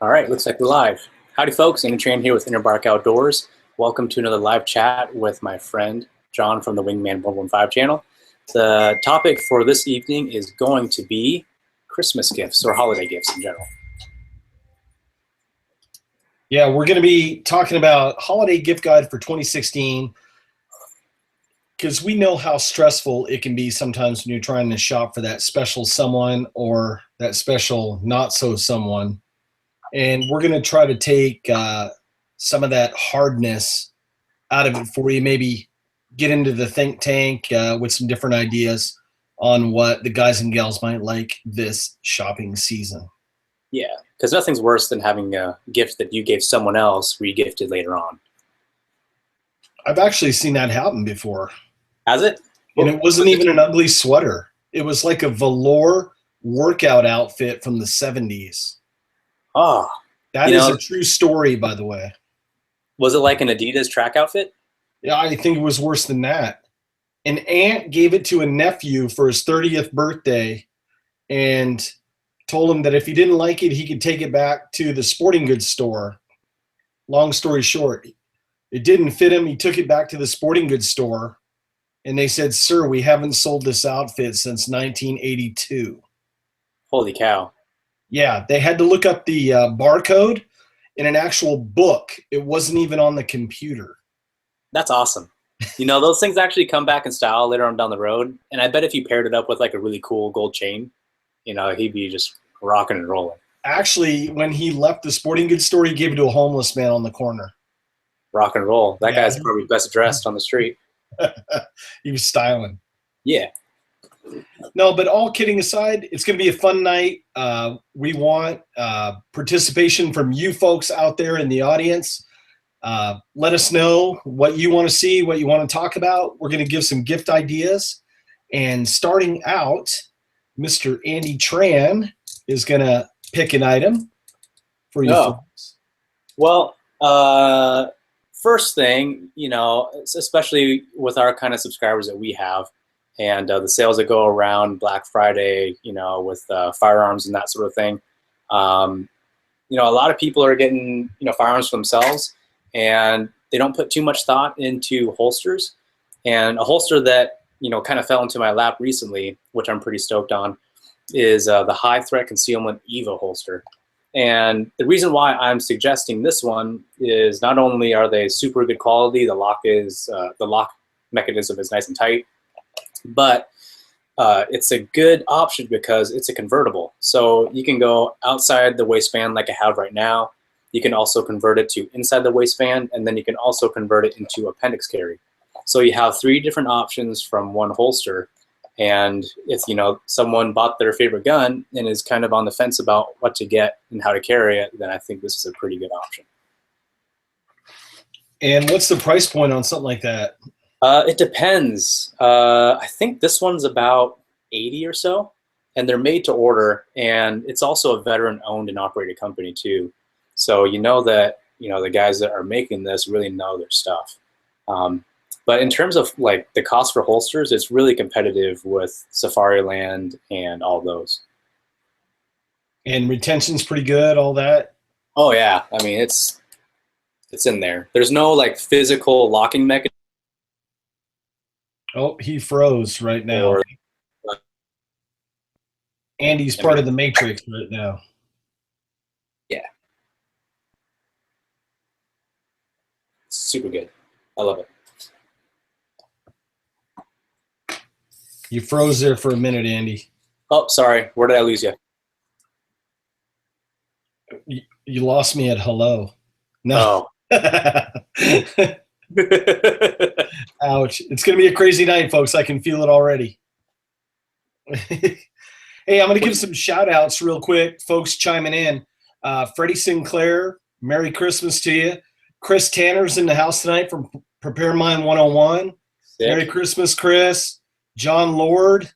All right, looks like we're live. Howdy folks, Interchangeable here with Interbark Outdoors. Welcome to another live chat with my friend John from the Wingman115 channel. The topic for this evening is going to be Christmas gifts or holiday gifts in general. Yeah, we're going to be talking about holiday gift guide for 2016 because we know how stressful it can be sometimes when you're trying to shop for that special someone or that special not so someone. And we're going to try to take some of that hardness out of it for you, maybe get into the think tank with some different ideas on what the guys and gals might like this shopping season. Yeah, because nothing's worse than having a gift that you gave someone else re-gifted later on. I've actually seen that happen before. Has it? And it wasn't even an ugly sweater. It was like a velour workout outfit from the 70s. Oh, that is a true story, by the way. Was it like an Adidas track outfit? Yeah, I think it was worse than that. An aunt gave it to a nephew for his 30th birthday and told him that if he didn't like it, he could take it back to the sporting goods store. Long story short, it didn't fit him. He took it back to the sporting goods store, and they said, "Sir, we haven't sold this outfit since 1982. Holy cow. Yeah, they had to look up the barcode in an actual book. It wasn't even on the computer. That's awesome. You know, those things actually come back in style later on down the road. And I bet if you paired it up with like a really cool gold chain, you know, he'd be just rocking and rolling. Actually, when he left the sporting goods store, he gave it to a homeless man on the corner. Rock and roll. That guy's probably best dressed on the street. He was styling. Yeah. No, but all kidding aside, it's going to be a fun night. We want participation from you folks out there in the audience. Let us know what you want to see, what you want to talk about. We're going to give some gift ideas. And starting out, Mr. Andy Tran is going to pick an item for you folks. Well, first thing, you know, especially with our kind of subscribers that we have, and the sales that go around Black Friday, you know, with firearms and that sort of thing. You know, a lot of people are getting, you know, firearms for themselves, and they don't put too much thought into holsters. And a holster that, you know, kind of fell into my lap recently, which I'm pretty stoked on, is the High Threat Concealment Evo holster. And the reason why I'm suggesting this one is not only are they super good quality, the lock mechanism is nice and tight, but it's a good option because it's a convertible. So you can go outside the waistband like I have right now. You can also convert it to inside the waistband, and then you can also convert it into appendix carry. So you have 3 different options from one holster. And if, you know, someone bought their favorite gun and is kind of on the fence about what to get and how to carry it, then I think this is a pretty good option. And what's the price point on something like that? It depends. I think this one's about 80 or so, and they're made to order, and it's also a veteran-owned and operated company too. So you know that, you know, the guys that are making this really know their stuff. But in terms of like the cost for holsters, it's really competitive with Safariland and all those. And retention's pretty good, all that? Oh yeah, I mean it's in there. There's no like physical locking mechanism. Oh, he froze right now. Andy's part of the Matrix right now. Yeah. Super good. I love it. You froze there for a minute, Andy. Oh, sorry. Where did I lose you? You lost me at hello. No. Oh. Ouch. It's going to be a crazy night, folks. I can feel it already. Hey, I'm going to give some shout outs real quick. Folks chiming in. Freddie Sinclair, Merry Christmas to you. Chris Tanner's in the house tonight from Prepare Mind 101. Sick. Merry Christmas, Chris. John Lord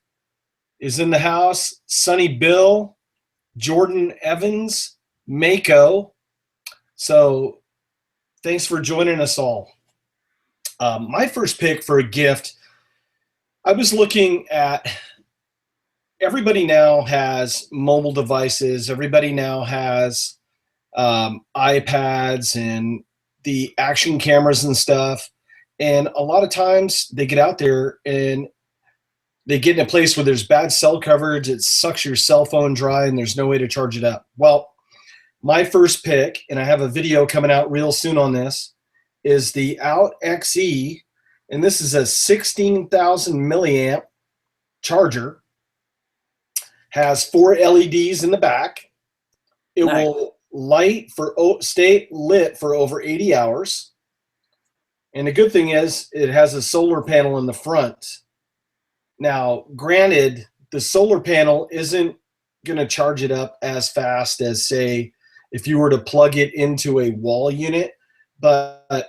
is in the house. Sonny Bill, Jordan Evans, Mako. So thanks for joining us all. My first pick for a gift, I was looking at, everybody now has mobile devices. Everybody now has iPads and the action cameras and stuff. And a lot of times they get out there and they get in a place where there's bad cell coverage. It sucks your cell phone dry and there's no way to charge it up. Well, my first pick, and I have a video coming out real soon on this, is the OutEX, and this is a 16,000 milliamp charger. Has 4 LEDs in the back. It Nice. will stay lit for over 80 hours. And the good thing is it has a solar panel in the front. Now, granted, the solar panel isn't going to charge it up as fast as, say, if you were to plug it into a wall unit, but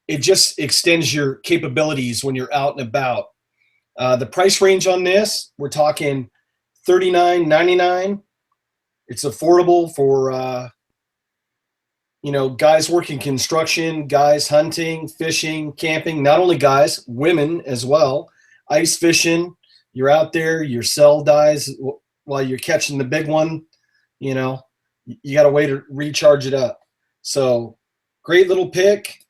it just extends your capabilities when you're out and about. The price range on this, we're talking $39.99. It's affordable for guys working construction, guys hunting, fishing, camping. Not only guys, women as well. Ice fishing. You're out there, your cell dies while you're catching the big one. You got a way to recharge it up. So great little pick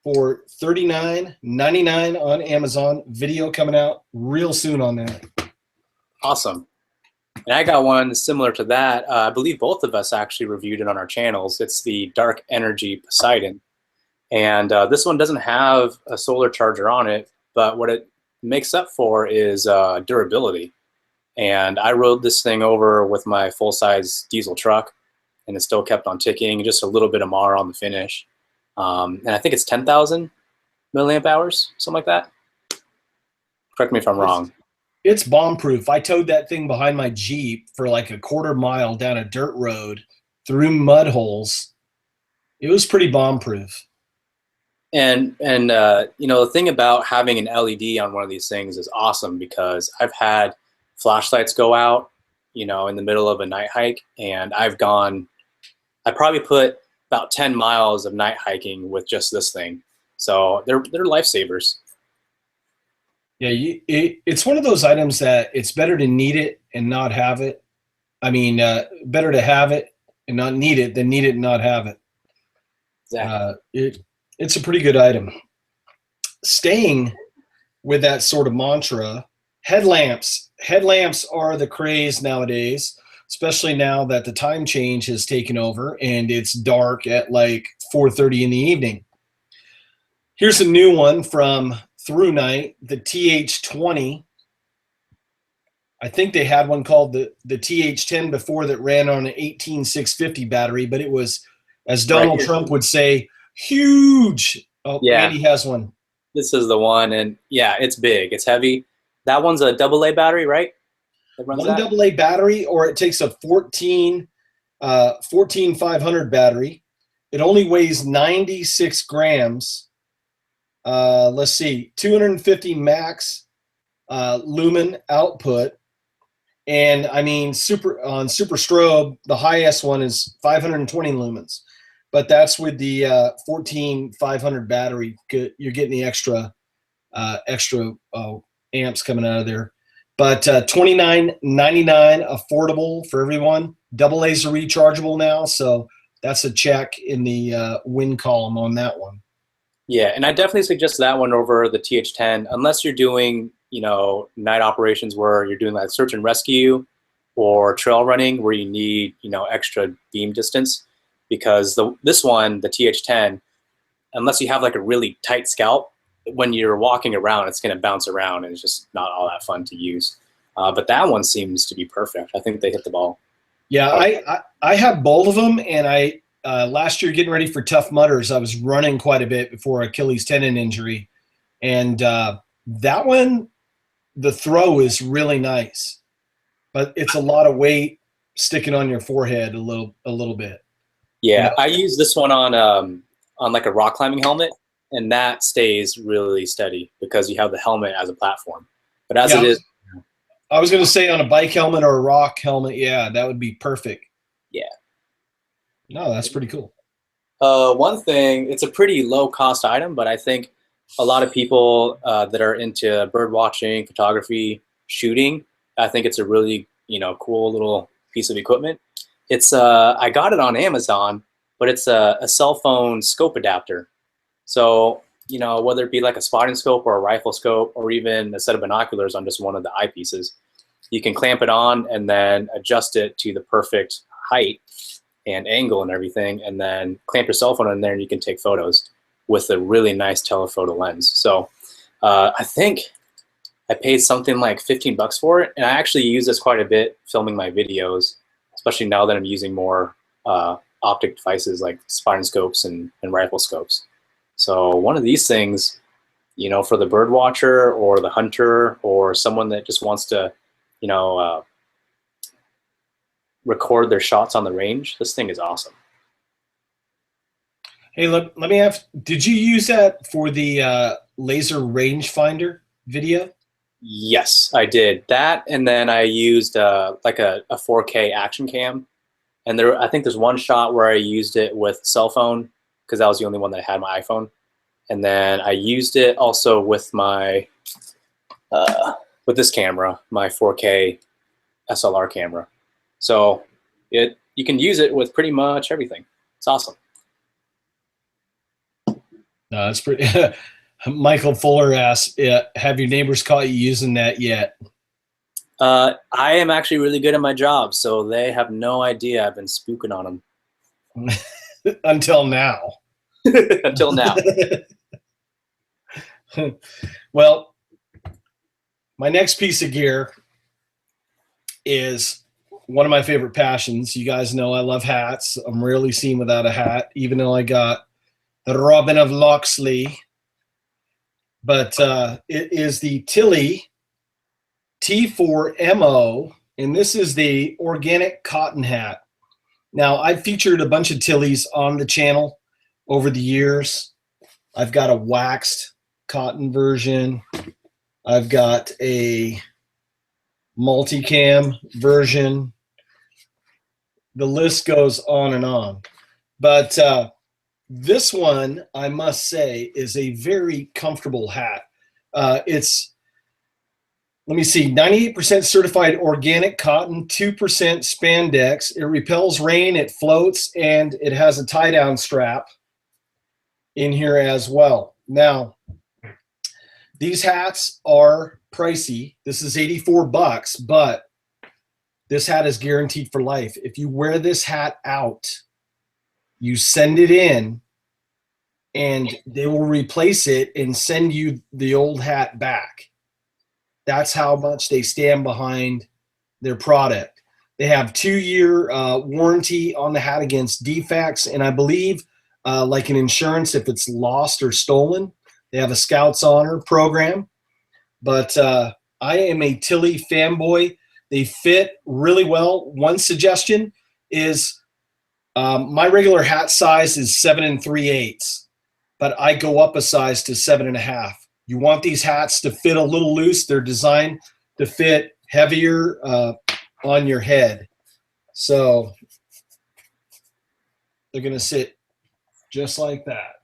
for $39.99 on Amazon. Video coming out real soon on that. Awesome. And I got one similar to that. I believe both of us actually reviewed it on our channels. It's the Dark Energy Poseidon. And this one doesn't have a solar charger on it, but what it makes up for is durability. And I rode this thing over with my full-size diesel truck, and it still kept on ticking, just a little bit of Mara on the finish. And I think it's 10,000 milliamp hours, something like that. Correct me if I'm wrong. It's bomb-proof. I towed that thing behind my Jeep for like a quarter mile down a dirt road through mud holes. It was pretty bomb-proof. And the thing about having an LED on one of these things is awesome, because I've had flashlights go out, in the middle of a night hike, and I probably put about 10 miles of night hiking with just this thing. So they're lifesavers. Yeah, it's one of those items that it's better to need it and not have it. I mean, better to have it and not need it than need it and not have it. Exactly. It's a pretty good item. Staying with that sort of mantra, headlamps. Headlamps are the craze nowadays, especially now that the time change has taken over and it's dark at like 4:30 in the evening. Here's a new one from ThruNite, the TH20. I think they had one called the TH10 before that ran on an 18650 battery, but it was, as Donald Trump would say, huge. Oh, yeah. Andy has one. This is the one, and yeah, it's big. It's heavy. That one's a AA battery, right? One AA battery, or it takes a 14500 battery. It only weighs 96 grams. Let's see, 250 max lumen output. And I mean, super strobe, the highest one is 520 lumens, but that's with the 14500 battery. You're getting the extra amps coming out of there. But $29.99, affordable for everyone. AA's are rechargeable now, so that's a check in the win column on that one. Yeah, and I definitely suggest that one over the TH10, unless you're doing, night operations where you're doing like search and rescue or trail running where you need, extra beam distance. Because this one, the TH10, unless you have like a really tight scalp, when you're walking around, it's going to bounce around and it's just not all that fun to use. But that one seems to be perfect. I think they hit the ball. Yeah, I have both of them, and last year getting ready for Tough Mudders, I was running quite a bit before Achilles tendon injury, and that one, the throw is really nice, but it's a lot of weight sticking on your forehead a little bit. Yeah, I use this one on like a rock climbing helmet, and that stays really steady because you have the helmet as a platform. But as it is, I was going to say on a bike helmet or a rock helmet, yeah, that would be perfect. Yeah. No, that's pretty cool. One thing, it's a pretty low cost item, but I think a lot of people that are into bird watching, photography, shooting, I think it's a really cool little piece of equipment. It's I got it on Amazon, but it's a cell phone scope adapter. So, you know, whether it be like a spotting scope or a rifle scope or even a set of binoculars on just one of the eyepieces, you can clamp it on and then adjust it to the perfect height and angle and everything, and then clamp your cell phone in there and you can take photos with a really nice telephoto lens. So I think I paid something like 15 bucks for it, and I actually use this quite a bit filming my videos, especially now that I'm using more optic devices like spotting scopes and rifle scopes. So one of these things, you know, for the bird watcher or the hunter or someone that just wants to, you know, record their shots on the range, this thing is awesome. Hey, let me have, did you use that for the laser rangefinder video? Yes, I did that, and then I used like a 4K action cam, and there I think there's one shot where I used it with cell phone because that was the only one that had my iPhone, and then I used it also with my with this camera, my 4K SLR camera. So you can use it with pretty much everything. It's awesome. No, that's pretty. Michael Fuller asks, have your neighbors caught you using that yet? I am actually really good at my job, so they have no idea I've been spooking on them. Until now. Until now. Well, my next piece of gear is one of my favorite passions. You guys know I love hats. I'm rarely seen without a hat, even though I got the Robin of Locksley. But it is the Tilley T4MO, and this is the organic cotton hat. Now, I've featured a bunch of Tilleys on the channel over the years. I've got a waxed cotton version. I've got a multicam version. The list goes on and on. But this one, I must say, is a very comfortable hat. It's, let me see, 98% certified organic cotton, 2% spandex. It repels rain, it floats, and it has a tie-down strap in here as well. Now, these hats are pricey. This is 84 bucks, but this hat is guaranteed for life. If you wear this hat out, you send it in, and they will replace it and send you the old hat back. That's how much they stand behind their product. They have 2-year warranty on the hat against defects, and I believe like an insurance if it's lost or stolen. They have a Scouts Honor program. But I am a Tilley fanboy. They fit really well. One suggestion is my regular hat size is 7 3/8, but I go up a size to 7 1/2. You want these hats to fit a little loose. They're designed to fit heavier on your head. So they're going to sit just like that.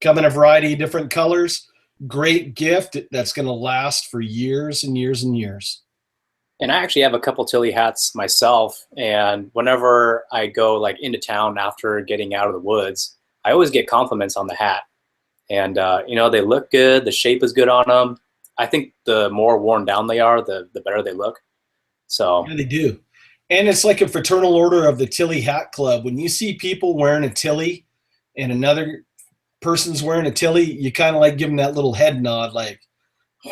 Come in a variety of different colors. Great gift that's going to last for years and years and years. And I actually have a couple Tilley hats myself, and whenever I go like into town after getting out of the woods, I always get compliments on the hat. And you know, they look good, the shape is good on them. I think the more worn down they are, the better they look. So yeah, they do. And it's like a fraternal order of the Tilley Hat Club. When you see people wearing a Tilley and another person's wearing a Tilley, you kind of like give them that little head nod, like,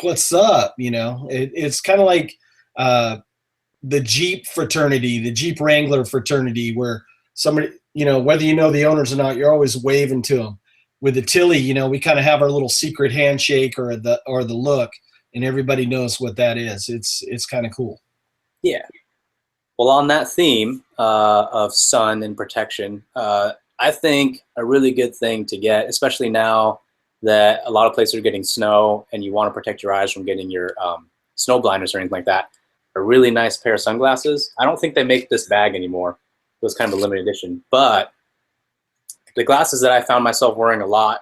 what's up? You know, it's kind of like the Jeep fraternity, the Jeep Wrangler fraternity, where somebody, you know, whether you know the owners or not, you're always waving to them. With the Tilley, you know, we kind of have our little secret handshake or the look, and everybody knows what that is. It's kind of cool. Yeah. Well, on that theme of sun and protection, I think a really good thing to get, especially now that a lot of places are getting snow and you want to protect your eyes from getting your snow blindness or anything like that, a really nice pair of sunglasses. I don't think they make this bag anymore. It was kind of a limited edition. But the glasses that I found myself wearing a lot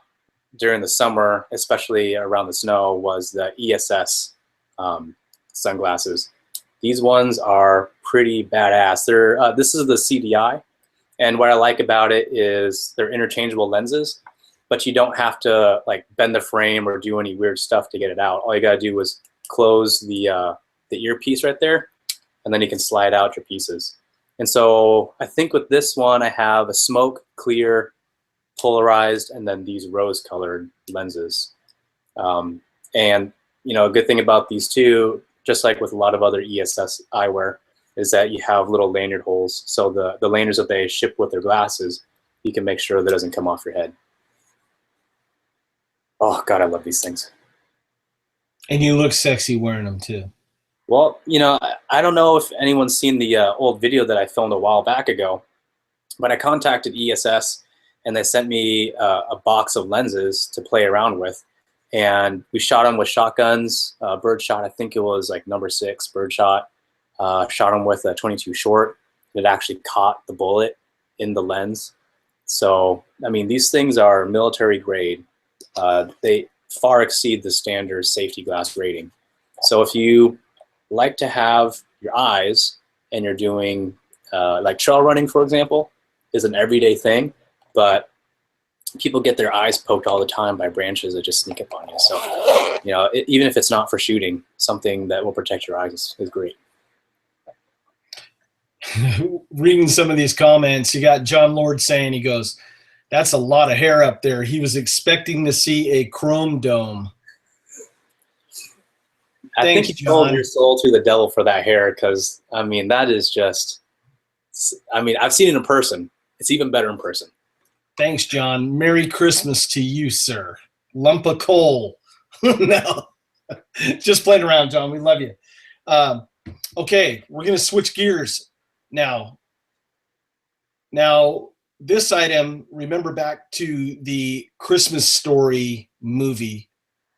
during the summer, especially around the snow, was the ESS sunglasses. These ones are pretty badass. They're this is the CDI, And what I like about it is they're interchangeable lenses, but you don't have to like bend the frame or do any weird stuff to get it out. All you gotta do is close the earpiece right there, and then you can slide out your pieces. And so I think with this one, I have a smoke, clear, polarized, and then these rose-colored lenses. And you know, a good thing about these two, just like with a lot of other ESS eyewear, is that you have little lanyard holes. So the lanyards that they ship with their glasses, you can make sure that doesn't come off your head. Oh God, I love these things. And you look sexy wearing them too. Well, you know, I don't know if anyone's seen the old video that I filmed a while back ago, but I contacted ESS and they sent me a box of lenses to play around with. And we shot them with shotguns, birdshot, I think it was like number 6 birdshot. Shot them with a 22 short. It actually caught the bullet in the lens. So, I mean, these things are military grade. They far exceed the standard safety glass rating. So if you like to have your eyes and you're doing like trail running, for example, is an everyday thing, but people get their eyes poked all the time by branches that just sneak up on you. So, you know, even if it's not for shooting, something that will protect your eyes is great. Reading some of these comments, you got John Lord saying, he goes, that's a lot of hair up there. He was expecting to see a chrome dome. I think you sold your soul to the devil for that hair, because, I mean, that is just, I mean, I've seen it in person. It's even better in person. Thanks, John. Merry Christmas to you, sir. Lump of coal. No, just playing around, John. We love you. Okay, we're going to switch gears now. Now, this item, remember back to the Christmas Story movie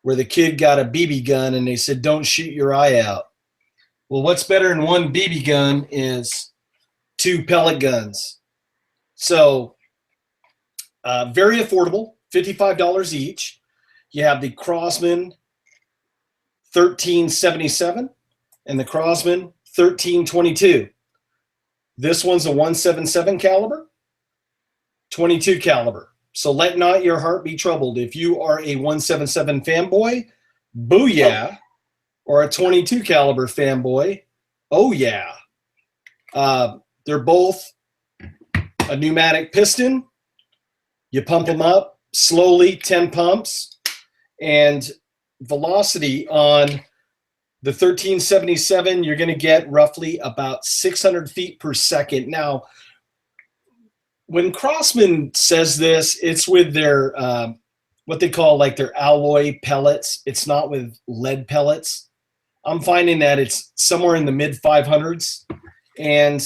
where the kid got a BB gun and they said, don't shoot your eye out. Well, what's better than one BB gun is 2 pellet guns. So, very affordable, $55 each. You have the Crosman 1377 and the Crosman 1322. This one's a 177 caliber, 22 caliber. So let not your heart be troubled. If you are a 177 fanboy, booyah, or a 22 caliber fanboy, oh yeah. They're both a pneumatic piston. You pump them up slowly, 10 pumps, and velocity on the 1377, you're going to get roughly about 600 feet per second. Now, when Crosman says this, it's with their what they call like their alloy pellets. It's not with lead pellets. I'm finding that it's somewhere in the mid 500s, and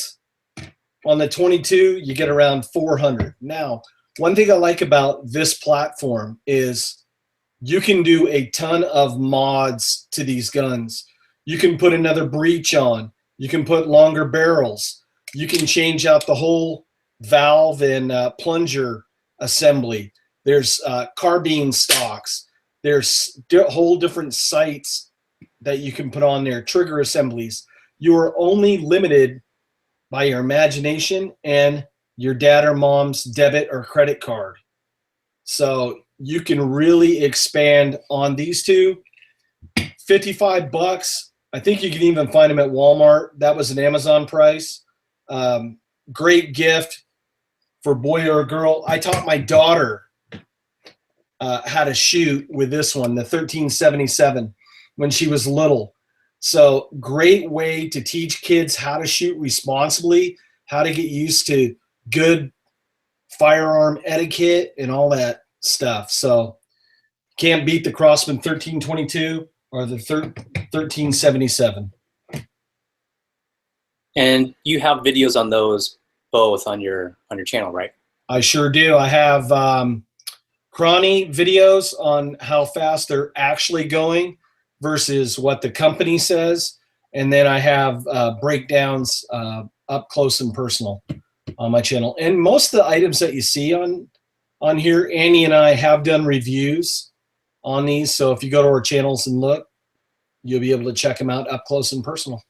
on the 22, you get around 400. Now, one thing I like about this platform is you can do a ton of mods to these guns. You can put another breech on. You can put longer barrels. You can change out the whole valve and plunger assembly. There's carbine stocks. There's whole different sights that you can put on there, trigger assemblies. You are only limited by your imagination and your dad or mom's debit or credit card. So you can really expand on these two. $55. I think you can even find them at Walmart. That was an Amazon price. Great gift for boy or girl. I taught my daughter how to shoot with this one, the 1377, when she was little. So great way to teach kids how to shoot responsibly, how to get used to good firearm etiquette and all that stuff. So can't beat the Crosman 1322 or the 1377. And you have videos on those both on your channel, right? I sure do. I have crawny videos on how fast they're actually going versus what the company says, and then I have breakdowns up close and personal on my channel. And most of the items that you see on here, Annie and I have done reviews on these, so if you go to our channels and look, you'll be able to check them out up close and personal.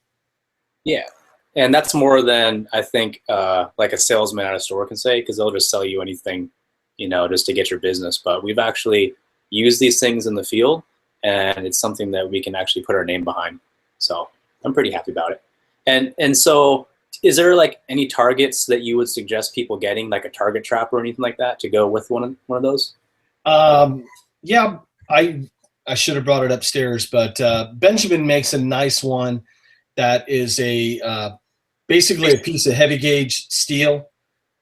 Yeah. And that's more than I think like a salesman at a store can say, because they'll just sell you anything, you know, just to get your business. But we've actually used these things in the field, and it's something that we can actually put our name behind. So I'm pretty happy about it. And so is there like any targets that you would suggest people getting, like a target trap or anything like that, to go with one of those? Yeah, I should have brought it upstairs, but Benjamin makes a nice one that is basically a piece of heavy gauge steel,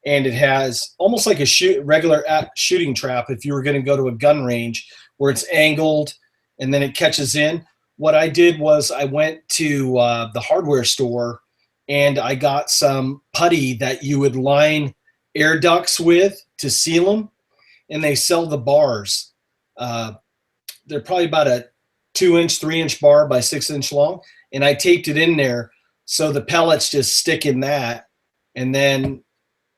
and it has almost like a regular shooting trap if you were going to go to a gun range, where it's angled and then it catches in. What I did was I went to the hardware store and I got some putty that you would line air ducts with to seal them, and they sell the bars. They're probably about a 2-inch, 3-inch bar by 6-inch long, and I taped it in there so the pellets just stick in that. And then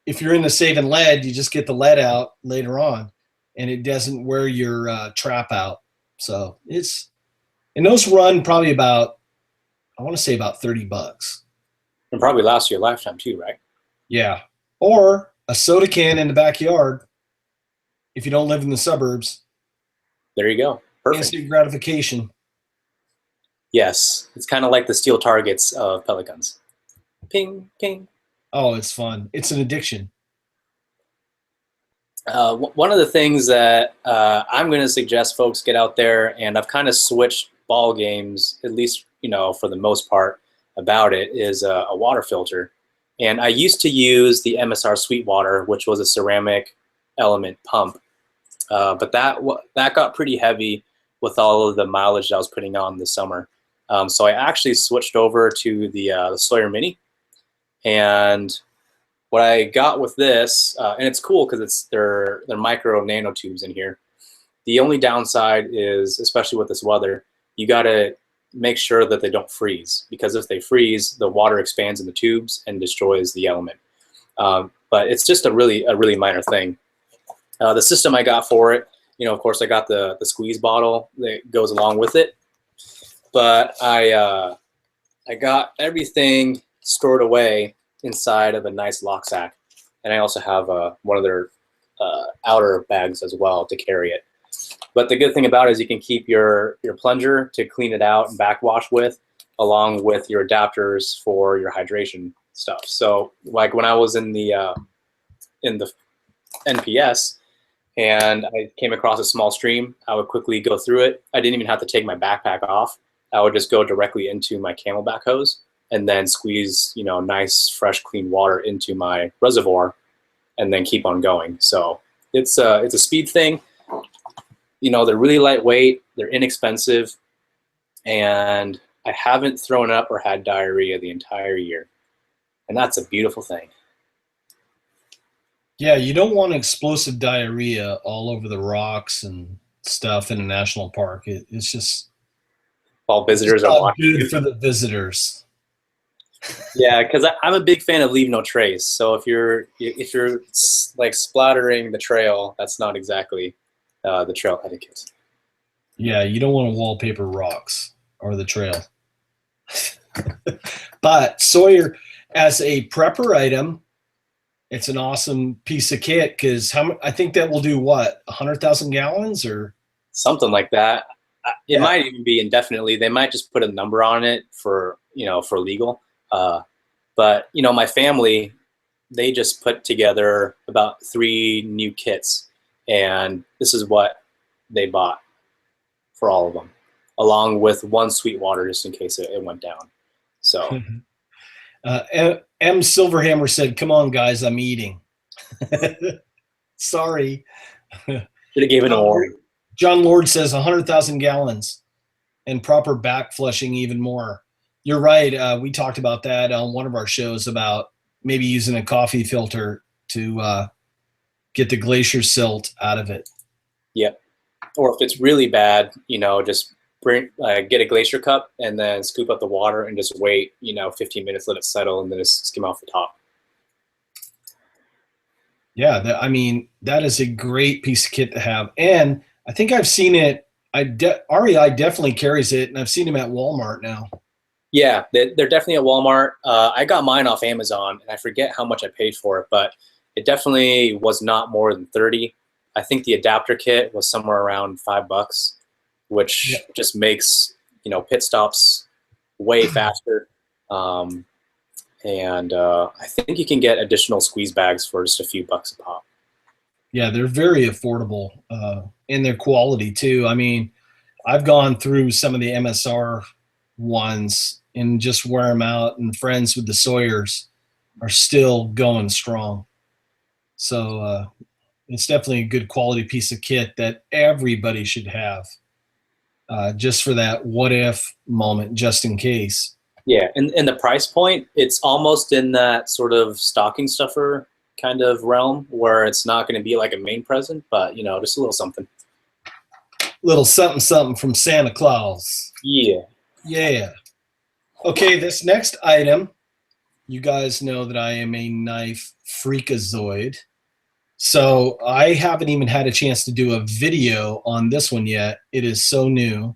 if you're into saving lead, you just get the lead out later on, and it doesn't wear your trap out. So and those run probably about, I want to say about $30. And probably last you a lifetime too, right? Yeah. Or a soda can in the backyard if you don't live in the suburbs. There you go. Perfect. Instant gratification. Yes. It's kind of like the steel targets of pellet guns. Ping, ping. Oh, it's fun. It's an addiction. One of the things that I'm going to suggest folks get out there, and I've kind of switched ball games, at least, you know, for the most part about it, is a water filter. And I used to use the MSR Sweetwater, which was a ceramic element pump. But that got pretty heavy with all of the mileage that I was putting on this summer. So I actually switched over to the Sawyer Mini. And what I got with this, and it's cool because they're micro nanotubes in here. The only downside is, especially with this weather, you got to make sure that they don't freeze, because if they freeze, the water expands in the tubes and destroys the element. But it's just a really minor thing. The system I got for it, you know, of course, I got the squeeze bottle that goes along with it, but I got everything stored away inside of a nice lock sack, and I also have one of their outer bags as well to carry it. But the good thing about it is you can keep your plunger to clean it out and backwash with, along with your adapters for your hydration stuff. So like when I was in the NPS and I came across a small stream, I would quickly go through it. I didn't even have to take my backpack off. I would just go directly into my Camelback hose and then squeeze, you know, nice, fresh, clean water into my reservoir, and then keep on going. So it's a speed thing. You know, they're really lightweight, they're inexpensive, and I haven't thrown up or had diarrhea the entire year. And that's a beautiful thing. Yeah, you don't want explosive diarrhea all over the rocks and stuff in a national park. It's just all visitors are watching. Good for the visitors. Yeah, because I'm a big fan of leave no trace. So if you're like splattering the trail, that's not exactly the trail etiquette. Yeah, you don't want to wallpaper rocks or the trail. But Sawyer, as a prepper item, it's an awesome piece of kit, because I think that will do what, 100,000 gallons or something like that. It might even be indefinitely. They might just put a number on it for, you know, for legal. But you know, my family, they just put together about 3 new kits, and this is what they bought for all of them, along with 1 Sweetwater just in case it went down. So M. Silverhammer said, "Come on, guys, I'm eating." Sorry. Should have given an award. John Lord says 100,000 gallons and proper back flushing even more. You're right. We talked about that on one of our shows about maybe using a coffee filter to get the glacier silt out of it. Yep. Or if it's really bad, you know, just get a glacier cup and then scoop up the water and just wait, you know, 15 minutes, let it settle, and then just skim off the top. Yeah, I mean, that is a great piece of kit to have. And I think I've seen it. REI definitely carries it, and I've seen them at Walmart now. Yeah, they're definitely at Walmart. I got mine off Amazon, and I forget how much I paid for it, but it definitely was not more than 30. I think the adapter kit was somewhere around $5, which just makes, you know, pit stops way faster. And I think you can get additional squeeze bags for just a few bucks a pop. Yeah, they're very affordable in their quality too. I mean, I've gone through some of the MSR ones and just wear them out, and friends with the Sawyers are still going strong. So it's definitely a good quality piece of kit that everybody should have, just for that what if moment, just in case. Yeah, and the price point, it's almost in that sort of stocking stuffer kind of realm where it's not going to be like a main present, but, you know, just a little something. Little something something from Santa Claus. Yeah. Yeah. Okay, this next item, you guys know that I am a knife freakazoid. So I haven't even had a chance to do a video on this one yet. It is so new.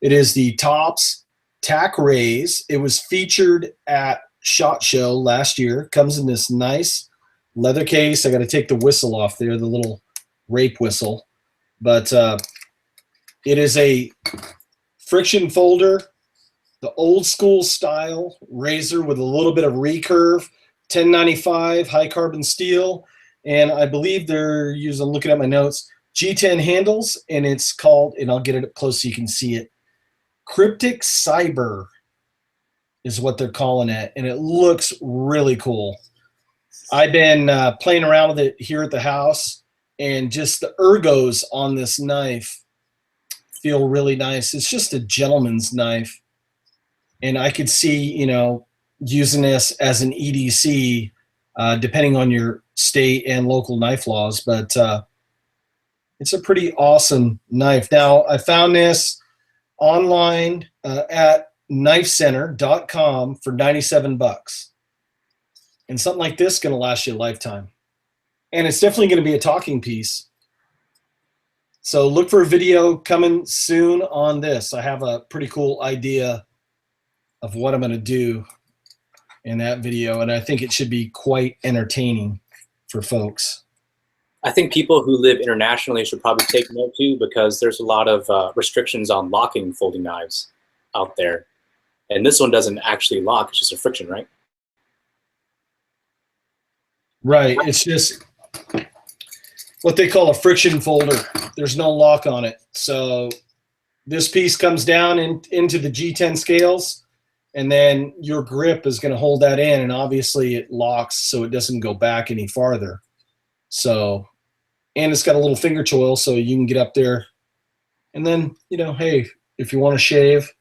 It is the Tops Tac-Raze. It was featured at SHOT Show last year. Comes in this nice leather case. I got to take the whistle off there, the little rape whistle. But it is a friction folder, the old school style razor with a little bit of recurve, 1095 high carbon steel. And I believe they're using, looking at my notes, G10 handles, and it's called, and I'll get it up close so you can see it, Cryptic Cyber is what they're calling it, and it looks really cool. I've been playing around with it here at the house, and just the ergos on this knife feel really nice. It's just a gentleman's knife, and I could see, you know, using this as an EDC, depending on your state and local knife laws, but it's a pretty awesome knife. Now, I found this online at knifecenter.com for $97. And something like this is going to last you a lifetime. And it's definitely going to be a talking piece. So look for a video coming soon on this. I have a pretty cool idea of what I'm going to do in that video, and I think it should be quite entertaining for folks. I think people who live internationally should probably take note too, because there's a lot of restrictions on locking folding knives out there. And this one doesn't actually lock, it's just a friction, right? Right, it's just what they call a friction folder. There's no lock on it. So this piece comes down into the G10 scales, and then your grip is going to hold that in, and obviously it locks so it doesn't go back any farther. So, and it's got a little finger choil so you can get up there, and then, you know, hey, if you want to shave,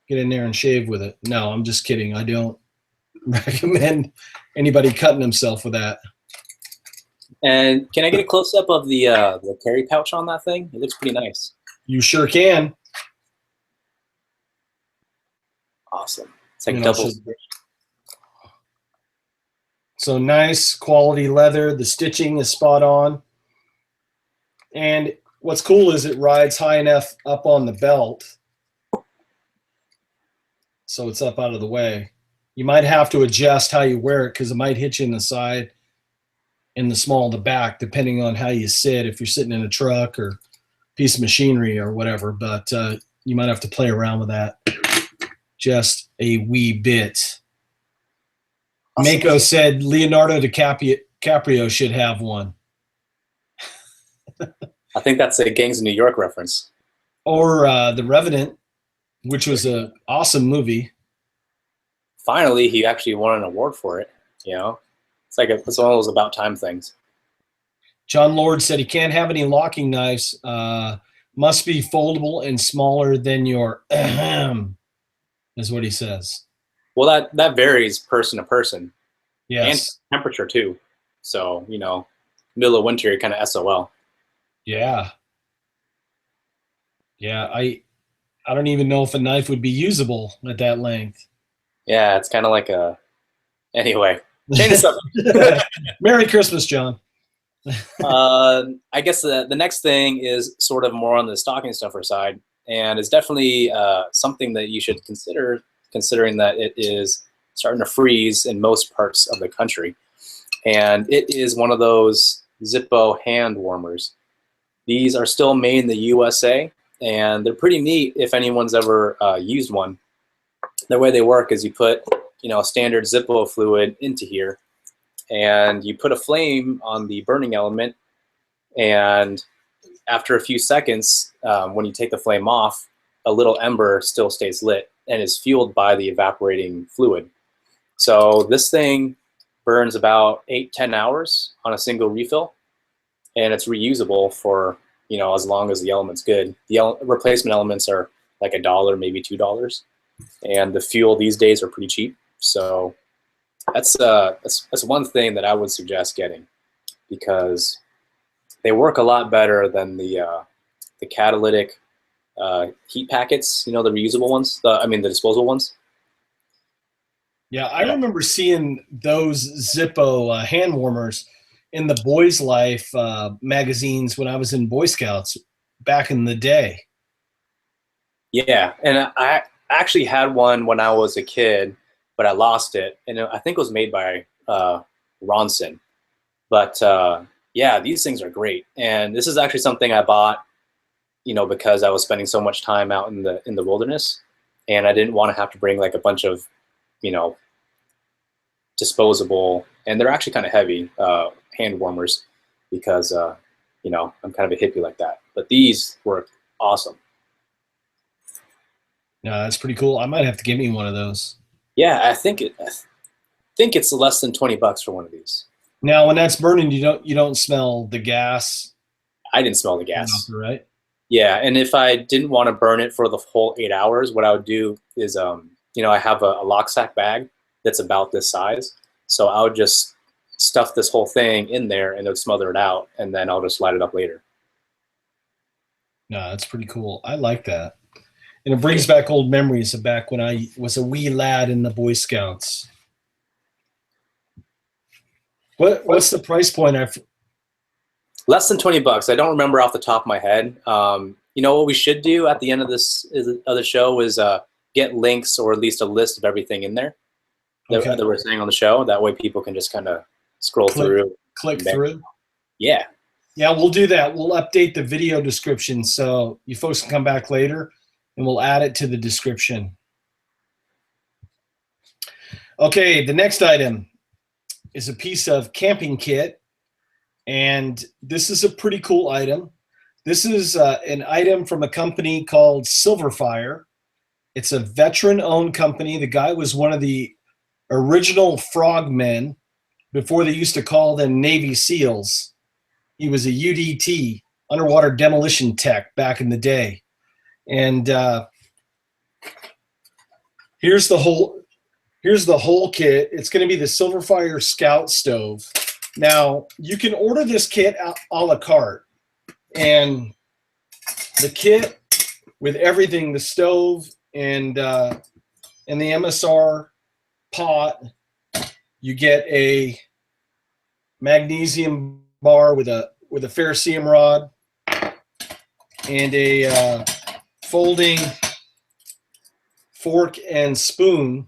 get in there and shave with it. No, I'm just kidding. I don't recommend anybody cutting himself with that. And can I get a close-up of the carry pouch on that thing? It looks pretty nice. You sure can. Awesome. It's like double. So nice quality leather. The stitching is spot on. And what's cool is it rides high enough up on the belt, so it's up out of the way. You might have to adjust how you wear it because it might hit you in the side, in the small of the back, depending on how you sit, if you're sitting in a truck or piece of machinery or whatever. But you might have to play around with that just a wee bit. Awesome. Mako said Leonardo DiCaprio should have one. I think that's a Gangs of New York reference. Or The Revenant, which was an awesome movie. Finally, he actually won an award for it. You know, it's like it's one of those about time things. John Lord said he can't have any locking knives. Must be foldable and smaller than your is what he says. Well, that varies person to person. Yes. And temperature too. So, you know, middle of winter, you're kind of SOL. Yeah. Yeah, I don't even know if a knife would be usable at that length. Yeah, it's kind of like a... Anyway, change the subject. Merry Christmas, John. I guess the next thing is sort of more on the stocking stuffer side, and it's definitely something that you should consider considering that it is starting to freeze in most parts of the country. And it is one of those Zippo hand warmers. These are still made in the USA, and they're pretty neat if anyone's ever used one. The way they work is you put, a standard Zippo fluid into here, and you put a flame on the burning element, and after a few seconds, when you take the flame off, a little ember still stays lit and is fueled by the evaporating fluid. So this thing burns about 8-10 hours on a single refill, and it's reusable for as long as the element's good. The replacement elements are like $1, maybe $2, and the fuel these days are pretty cheap. So that's one thing that I would suggest getting, because they work a lot better than the catalytic heat packets. The reusable ones. The disposable ones. Yeah, I remember seeing those Zippo hand warmers in the Boys Life magazines when I was in Boy Scouts back in the day. Yeah, and I actually had one when I was a kid, but I lost it, and I think it was made by Ronson. But yeah, these things are great, and this is actually something I bought, because I was spending so much time out in the wilderness, and I didn't want to have to bring like a bunch of, disposable, and they're actually kind of heavy hand warmers, because I'm kind of a hippie like that. But these work awesome. No, that's pretty cool. I might have to get me one of those. Yeah, I think it's less than $20 for one of these. Now, when that's burning, you don't smell the gas. I didn't smell the gas. Right? Yeah, and if I didn't want to burn it for the whole 8 hours, what I would do is, I have a lock sack bag that's about this size, so I would just stuff this whole thing in there, and it would smother it out, and then I'll just light it up later. No, that's pretty cool. I like that. And it brings back old memories of back when I was a wee lad in the Boy Scouts. What's the price point? Less than $20. I don't remember off the top of my head. What we should do at the end of the show is get links, or at least a list of everything in there that we're saying on the show. That way people can just kind of scroll through. Click through? Yeah. Yeah, we'll do that. We'll update the video description so you folks can come back later, and we'll add it to the description. Okay, the next item is a piece of camping kit, and this is a pretty cool item. This is an item from a company called SilverFire. It's a veteran-owned company. The guy was one of the original frogmen before they used to call them Navy SEALs. He was a UDT, underwater demolition tech, back in the day. And here's the whole kit. It's going to be the SilverFire Scout stove. Now, you can order this kit a la carte, and the kit with everything, the stove and the MSR pot, you get a magnesium bar with a ferrocerium rod and a folding fork and spoon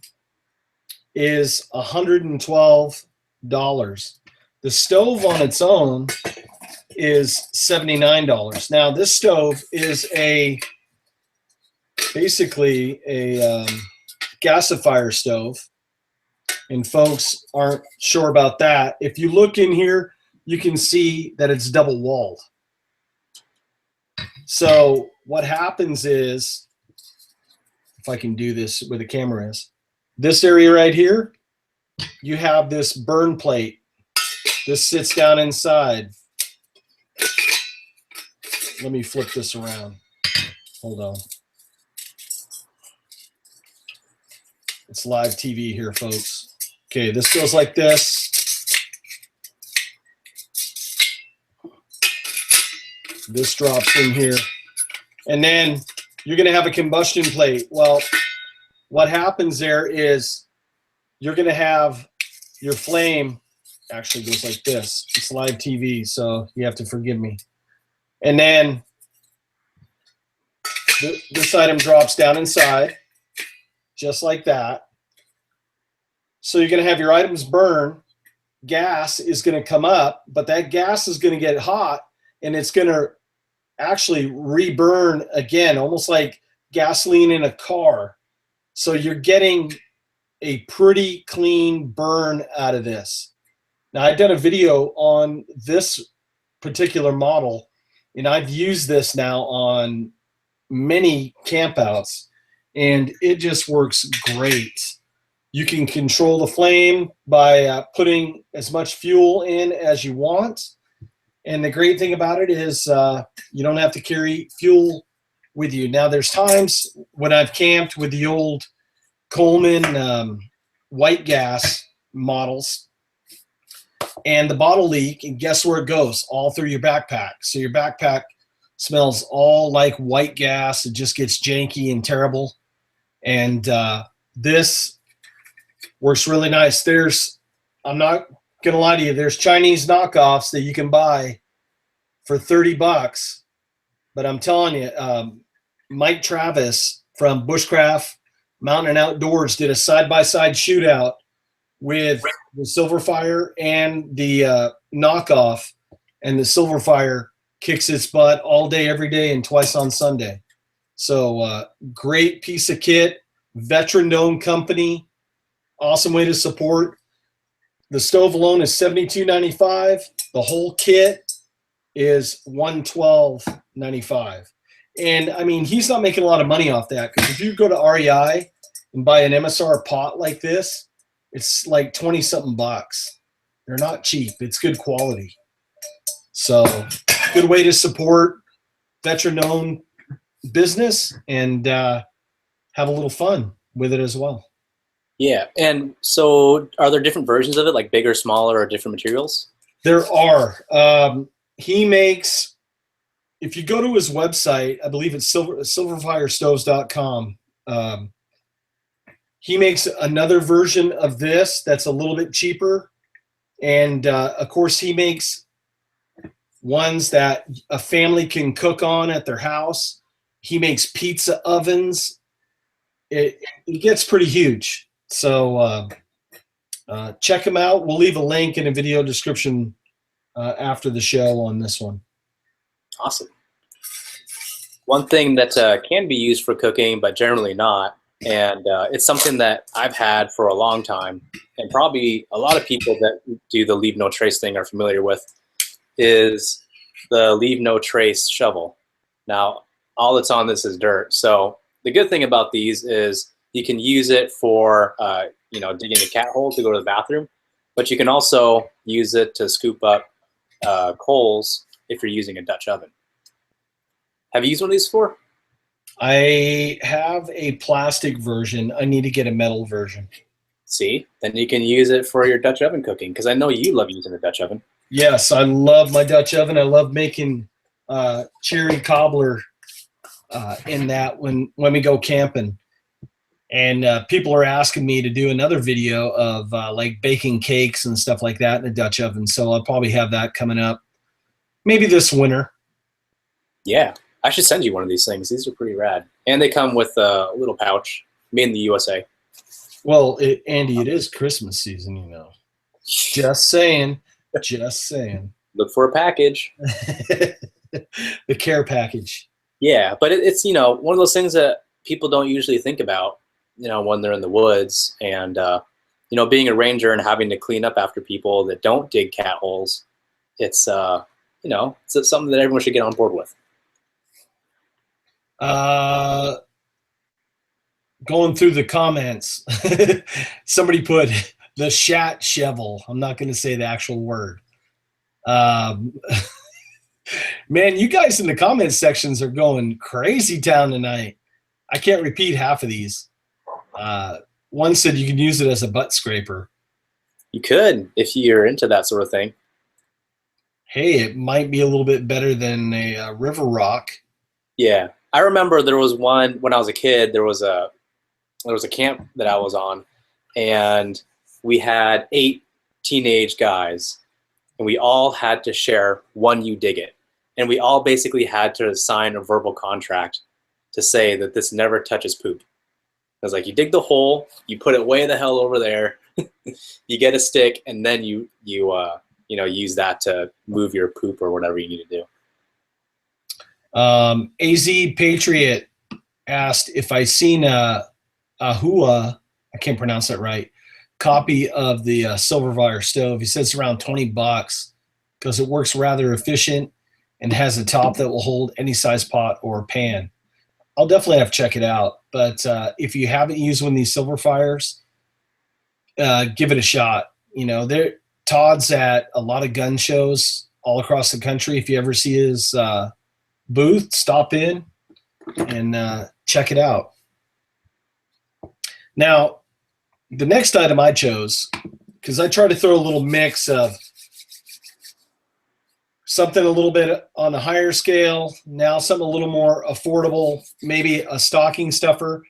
is $112. The stove on its own is $79. Now, this stove is basically a gasifier stove, and folks aren't sure about that. If you look in here, you can see that it's double walled. So what happens is, if I can do this where the camera is, this area right here, you have this burn plate. This sits down inside. Let me flip this around. Hold on. It's live TV here, folks. Okay, this goes like this. This drops in here. And then you're going to have a combustion plate. Well, what happens there is you're going to have your flame actually goes like this. It's live TV, so you have to forgive me. And then this item drops down inside. just like that. So you're going to have your items burn. Gas is going to come up, but that gas is going to get hot, and it's going to actually reburn again, almost like gasoline in a car. So you're getting a pretty clean burn out of this. Now, I've done a video on this particular model, and I've used this now on many campouts, and it just works great. You can control the flame by putting as much fuel in as you want. And the great thing about it is you don't have to carry fuel with you. Now, there's times when I've camped with the old Coleman white gas models, and the bottle leak, and guess where it goes? All through your backpack. So your backpack smells all like white gas. It just gets janky and terrible. And this works really nice. I'm not gonna lie to you, there's Chinese knockoffs that you can buy for $30, but I'm telling you, Mike Travis from Bushcraft Mountain and Outdoors did a side-by-side shootout with the SilverFire and the knockoff, and the SilverFire kicks its butt all day, every day, and twice on Sunday. So great piece of kit, veteran-owned company, awesome way to support. The stove alone is $72.95. The whole kit is $112.95. And I mean, he's not making a lot of money off that, because if you go to REI and buy an MSR pot like this, it's like 20-something bucks. They're not cheap. It's good quality. So good way to support veteran-owned business and have a little fun with it as well. Yeah, and so are there different versions of it, like bigger, smaller, or different materials? There are. He makes, if you go to his website, I believe it's silverfirestoves.com, he makes another version of this that's a little bit cheaper. And of course, he makes ones that a family can cook on at their house. He makes pizza ovens. It gets pretty huge. So check him out. We'll leave a link in a video description after the show on this one. Awesome. One thing that can be used for cooking, but generally not, and it's something that I've had for a long time, and probably a lot of people that do the leave no trace thing are familiar with, is the leave no trace shovel. Now, all that's on this is dirt. So the good thing about these is you can use it for, digging a cat hole to go to the bathroom, but you can also use it to scoop up coals if you're using a Dutch oven. Have you used one of these before? I have a plastic version. I need to get a metal version. See, then you can use it for your Dutch oven cooking, because I know you love using the Dutch oven. Yes, I love my Dutch oven. I love making cherry cobbler in that when we go camping. And people are asking me to do another video of like baking cakes and stuff like that in the Dutch oven. So I'll probably have that coming up maybe this winter. Yeah, I should send you one of these things. These are pretty rad. And they come with a little pouch, made in the USA. Well, Andy, it is Christmas season, you know. Just saying. Just saying. Look for a package. The care package. Yeah, but it's, one of those things that people don't usually think about, when they're in the woods, and, being a ranger and having to clean up after people that don't dig cat holes, it's something that everyone should get on board with. Going through the comments, somebody put the shat shovel. I'm not going to say the actual word. Man, you guys in the comment sections are going crazy town tonight. I can't repeat half of these. One said you can use it as a butt scraper. You could, if you're into that sort of thing. Hey, it might be a little bit better than a river rock. Yeah, I remember there was one when I was a kid. There was a camp that I was on, and we had 8 teenage guys, and we all had to share one You Dig It, and we all basically had to sign a verbal contract to say that this never touches poop. was like, you dig the hole, you put it way the hell over there, you get a stick, and then you use that to move your poop or whatever you need to do. AZ Patriot asked if I seen a Hua, I can't pronounce that right, copy of the SilverFire stove. He says it's around $20 because it works rather efficient and has a top that will hold any size pot or pan. I'll definitely have to check it out. But if you haven't used one of these SilverFires, give it a shot. Todd's at a lot of gun shows all across the country. If you ever see his booth, stop in and check it out. Now, the next item I chose, because I tried to throw a little mix of something a little bit on the higher scale, now something a little more affordable, maybe a stocking stuffer.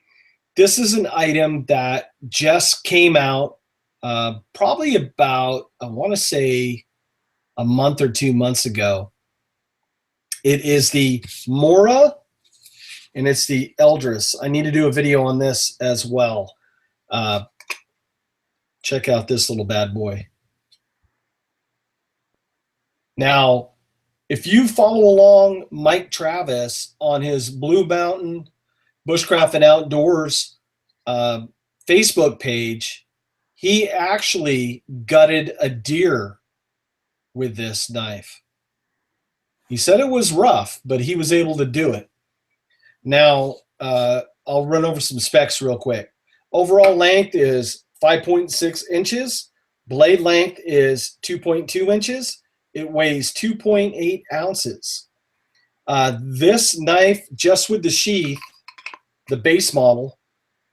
This is an item that just came out probably about, I want to say, a month or 2 months ago. It is the Mora, and it's the Eldris. I need to do a video on this as well. Check out this little bad boy. Now, if you follow along Mike Travis on his Blue Mountain Bushcraft and Outdoors Facebook page, he actually gutted a deer with this knife. He said it was rough, but he was able to do it. Now, I'll run over some specs real quick. Overall length is 5.6 inches. Blade length is 2.2 inches. It weighs 2.8 ounces. This knife, just with the sheath, the base model,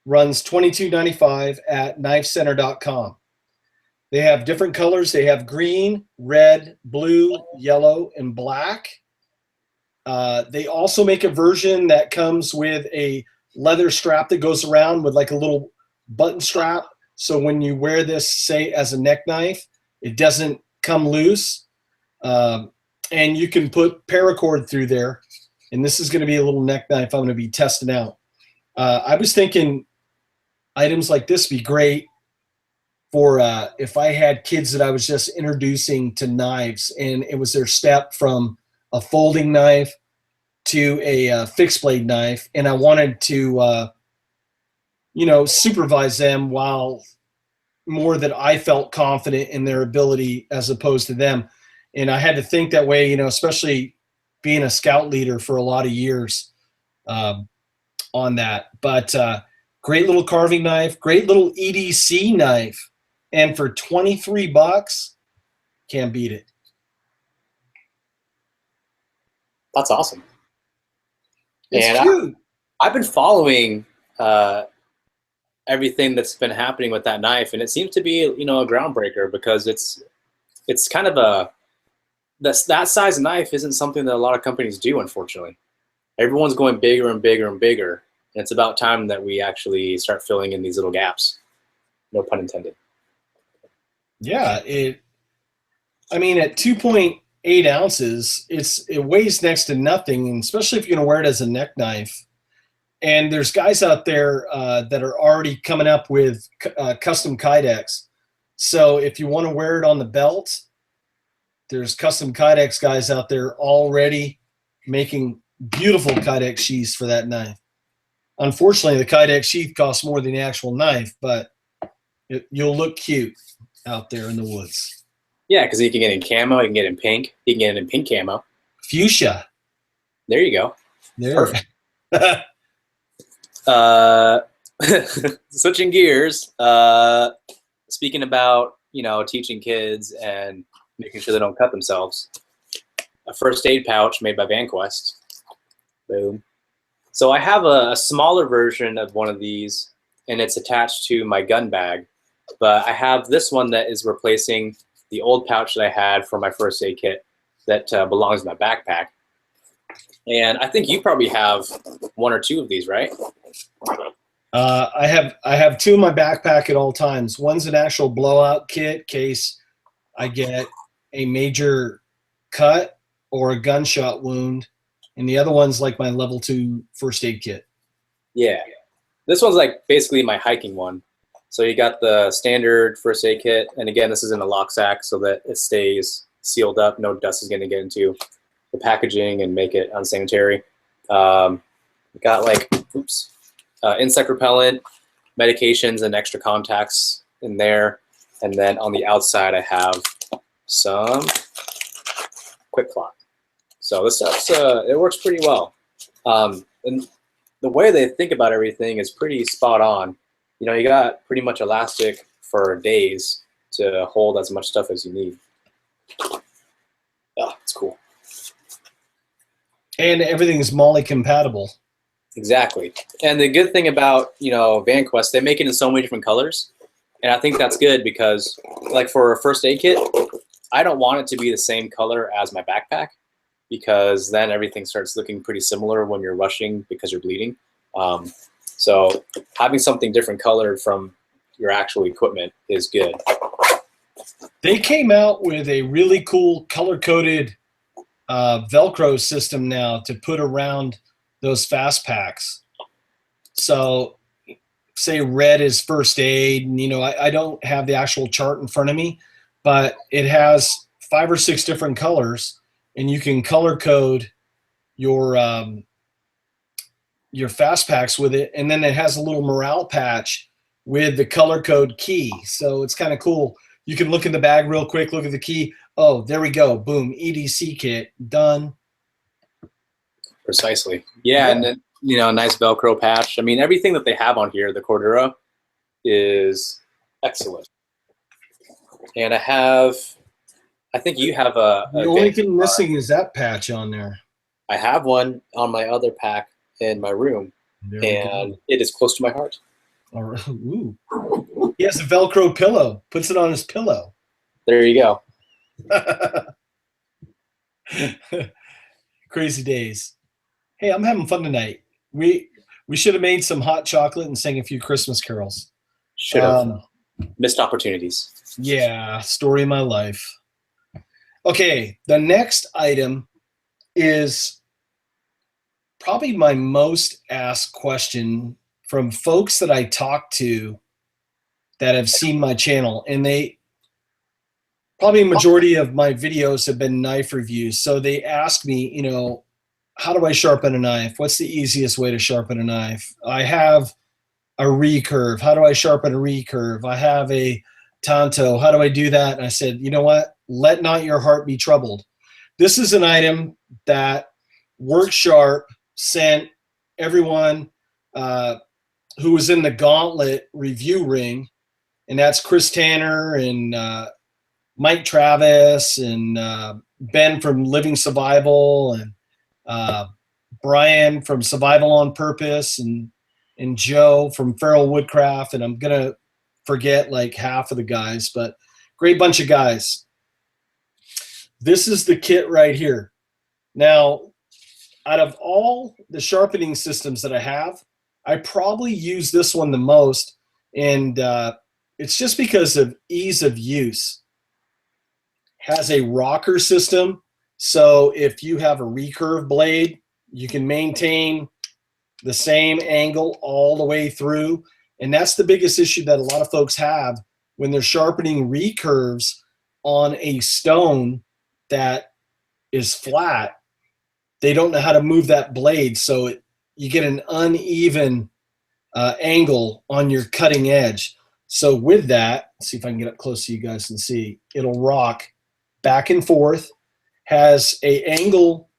runs $22.95 at knifecenter.com. They have different colors. They have green, red, blue, yellow, and black. They also make a version that comes with a leather strap that goes around with like a little button strap. So when you wear this, say, as a neck knife, it doesn't come loose. And you can put paracord through there. And this is going to be a little neck knife I'm going to be testing out. I was thinking items like this would be great for if I had kids that I was just introducing to knives, and it was their step from a folding knife to a fixed blade knife, and I wanted to supervise them while more that I felt confident in their ability as opposed to them. And I had to think that way, especially being a scout leader for a lot of years on that. But great little carving knife, great little EDC knife. And for $23, can't beat it. That's awesome. It's cute. I've been following everything that's been happening with that knife, and it seems to be, a groundbreaker, because it's kind of that size knife isn't something that a lot of companies do, unfortunately. Everyone's going bigger and bigger and bigger, and it's about time that we actually start filling in these little gaps. No pun intended. Yeah, at 2.8 ounces, it weighs next to nothing, and especially if you're gonna wear it as a neck knife. And there's guys out there that are already coming up with custom kydex. So if you want to wear it on the belt, there's custom kydex guys out there already making beautiful kydex sheaths for that knife. Unfortunately, the kydex sheath costs more than the actual knife, but you'll look cute out there in the woods. Yeah, because you can get it in camo, you can get it in pink, you can get it in pink camo. Fuchsia. There you go. There. Perfect. Switching gears, speaking about, teaching kids and making sure they don't cut themselves, a first aid pouch made by Vanquest. Boom. So I have a smaller version of one of these, and it's attached to my gun bag, but I have this one that is replacing the old pouch that I had for my first aid kit that belongs in my backpack. And I think you probably have one or two of these, right? I have two in my backpack at all times. One's an actual blowout kit in case I get a major cut or a gunshot wound, and the other one's like my level 2 first aid kit. Yeah. This one's like basically my hiking one. So you got the standard first aid kit, and again, this is in a lock sack so that it stays sealed up. No dust is going to get into the packaging and make it unsanitary. Got like, insect repellent, medications, and extra contacts in there. And then on the outside, I have some quick clot. So this stuff's, it works pretty well. And the way they think about everything is pretty spot on. You know, you got pretty much elastic for days to hold as much stuff as you need. Oh, it's cool. And everything is MOLLE compatible. Exactly. And the good thing about, you know, Vanquest, they make it in so many different colors. And I think that's good because, like, for a first aid kit, I don't want it to be the same color as my backpack because then everything starts looking pretty similar when you're rushing because you're bleeding. So having something different colored from your actual equipment is good. They came out with a really cool color-coded Velcro system now to put around those fast packs. So say red is first aid, and you know, I don't have the actual chart in front of me, but it has 5 or 6 different colors, and you can color code your fast packs with it, and then it has a little morale patch with the color code key. So it's kind of cool. You can look in the bag real quick, look at the key. Oh, there we go. Boom, EDC kit, done. Precisely. Yeah, and then, you know, a nice Velcro patch. I mean, everything that they have on here, the Cordura, is excellent. And I think you have a the only thing missing is that patch on there. I have one on my other pack in my room, and it is close to my heart. All right. Ooh. He has a Velcro pillow, puts it on his pillow. There you go. Crazy days. Hey, I'm having fun tonight. We should have made some hot chocolate and sang a few Christmas carols. Should have. Missed opportunities. Yeah, story of my life. Okay, the next item is probably my most asked question from folks that I talk to that have seen my channel, and they probably a majority of my videos have been knife reviews. So they ask me, you know, how do I sharpen a knife? What's the easiest way to sharpen a knife? I have a recurve. How do I sharpen a recurve? I have a tanto. How do I do that? And I said, you know what? Let not your heart be troubled. This is an item that WorkSharp sent everyone who was in the Gauntlet review ring, and that's Chris Tanner and Mike Travis and Ben from Living Survival and Brian from Survival on Purpose and Joe from Feral Woodcraft, and I'm gonna forget like half of the guys, but great bunch of guys. This is the kit right here. Now, out of all the sharpening systems that I have, I probably use this one the most, and it's just because of ease of use. Has a rocker system, so if you have a recurve blade, you can maintain the same angle all the way through. And that's the biggest issue that a lot of folks have when they're sharpening recurves on a stone that is flat. They don't know how to move that blade, so you get an uneven angle on your cutting edge. So with that, let's see if I can get up close so you guys can see. It'll rock back and forth, has a angle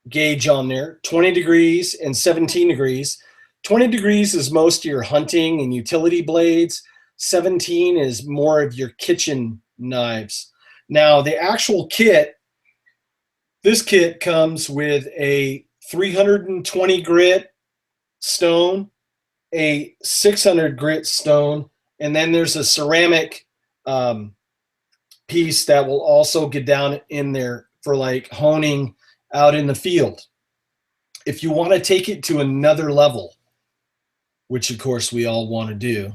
gauge on there, 20 degrees and 17 degrees. 20 degrees is most of your hunting and utility blades. 17 is more of your kitchen knives. Now, the actual kit, this kit comes with a 320 grit stone, a 600 grit stone, and then there's a ceramic piece that will also get down in there for like honing out in the field. If you want to take it to another level, which of course we all want to do,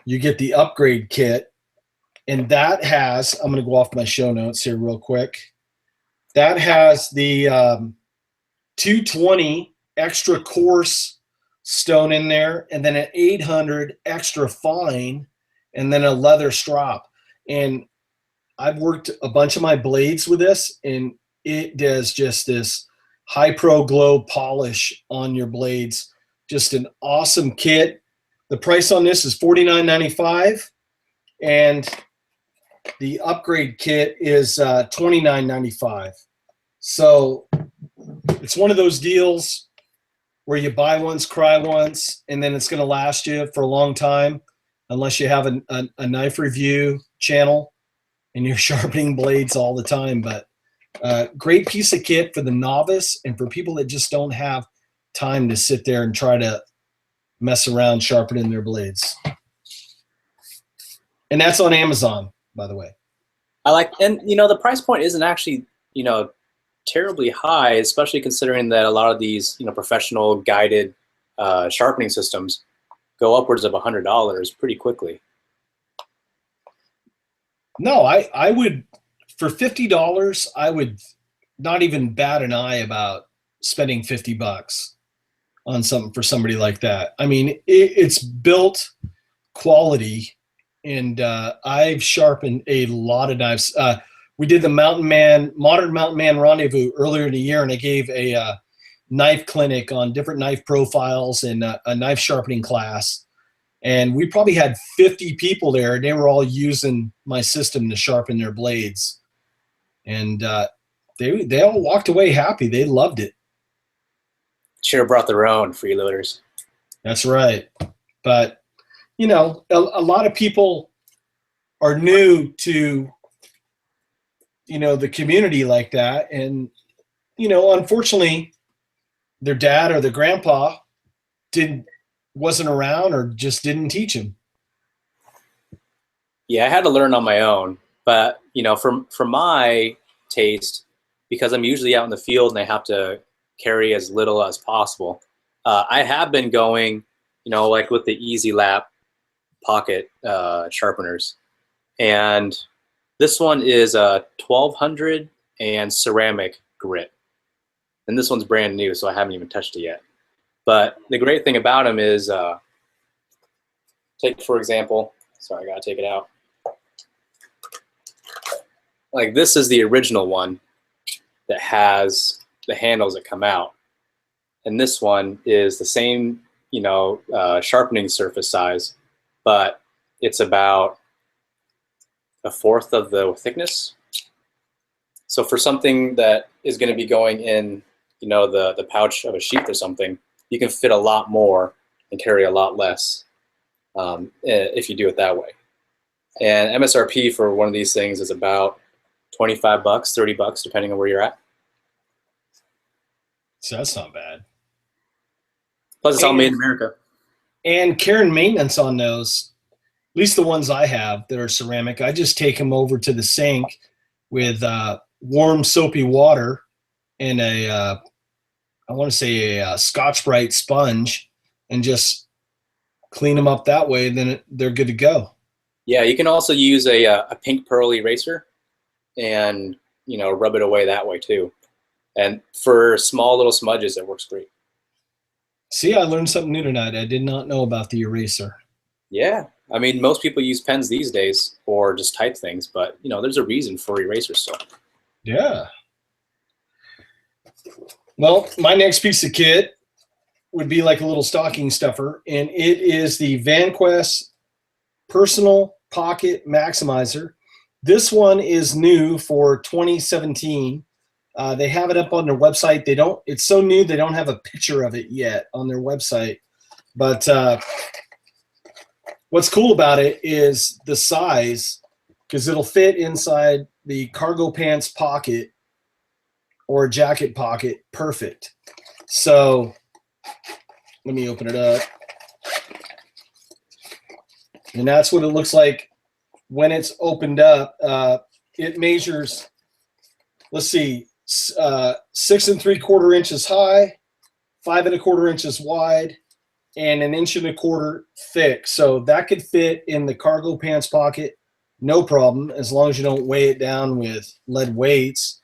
you get the upgrade kit, and that has, I'm going to go off my show notes here real quick. That has the 220 extra coarse stone in there, and then an 800 extra fine, and then a leather strop. And I've worked a bunch of my blades with this, and it does just this high pro glow polish on your blades. Just an awesome kit. The price on this is $49.95, and the upgrade kit is $29.95. So it's one of those deals where you buy once, cry once, and then it's going to last you for a long time, unless you have a knife review channel and you're sharpening blades all the time. But great piece of kit for the novice and for people that just don't have time to sit there and try to mess around sharpening their blades. And that's on Amazon, by the way. I like, and you know, the price point isn't actually, you know, terribly high, especially considering that a lot of these, you know, professional guided sharpening systems go upwards of $100 pretty quickly. No, I would, for $50, I would not even bat an eye about spending $50 on something for somebody like that. I mean, it's built quality, and I've sharpened a lot of knives. We did the Modern Mountain Man Rendezvous earlier in the year, and I gave a knife clinic on different knife profiles and a knife sharpening class. And we probably had 50 people there, and they were all using my system to sharpen their blades. And they all walked away happy. They loved it. Should have brought their own freeloaders. That's right. But, you know, a lot of people are new to, you know, the community like that. And, you know, unfortunately, their dad or their grandpa wasn't around or just didn't teach them. Yeah, I had to learn on my own. But, you know, for my taste, because I'm usually out in the field and I have to carry as little as possible, I have been going, you know, like with the Easy Lap pocket sharpeners. And this one is a 1200 and ceramic grit. And this one's brand new, so I haven't even touched it yet. But the great thing about them is, take for example, sorry, I gotta take it out. Like this is the original one that has the handles that come out. And this one is the same, you know, sharpening surface size, but it's about 1/4 of the thickness. So for something that is going to be going in, you know, the pouch of a sheath or something, you can fit a lot more and carry a lot less if you do it that way. And MSRP for one of these things is about $25, $30, depending on where you're at. So that's not bad. Plus, it's all made in America. And care and maintenance on those, at least the ones I have that are ceramic, I just take them over to the sink with warm soapy water and I want to say a Scotch-Brite sponge, and just clean them up that way. Then they're good to go. Yeah, you can also use a pink pearl eraser and, you know, rub it away that way too. And for small little smudges, it works great. See, I learned something new tonight. I did not know about the eraser. Yeah, I mean, most people use pens these days or just type things, but, you know, there's a reason for erasers still. Yeah. Well, my next piece of kit would be like a little stocking stuffer, and it is the Vanquest Personal Pocket Maximizer. This one is new for 2017. They have it up on their website. It's so new they don't have a picture of it yet on their website. But what's cool about it is the size, because it'll fit inside the cargo pants pocket or a jacket pocket perfect. So let me open it up. And that's what it looks like when it's opened up. It measures, let's see, 6 3/4 inches high, 5 1/4 inches wide, and 1 1/4 inches thick. So that could fit in the cargo pants pocket, no problem, as long as you don't weigh it down with lead weights.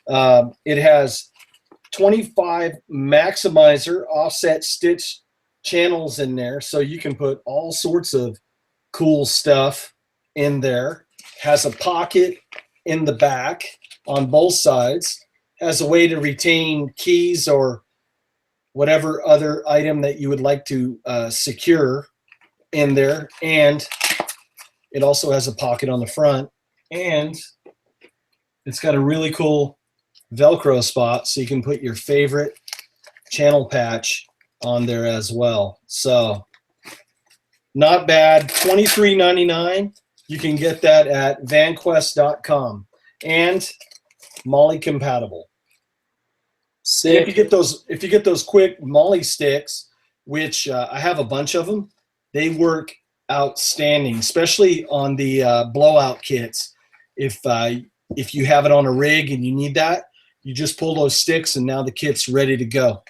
It has 25 maximizer offset stitch channels in there, so you can put all sorts of cool stuff in there. Has a pocket in the back on both sides. Has a way to retain keys or whatever other item that you would like to secure in there. And it also has a pocket on the front, and it's got a really cool Velcro spot so you can put your favorite channel patch on there as well. So not bad. $23.99. You can get that at vanquest.com, and Molly compatible. And if you get those quick Molly sticks, which I have a bunch of them, they work outstanding, especially on the blowout kits. If you have it on a rig and you need that, you just pull those sticks and now the kit's ready to go.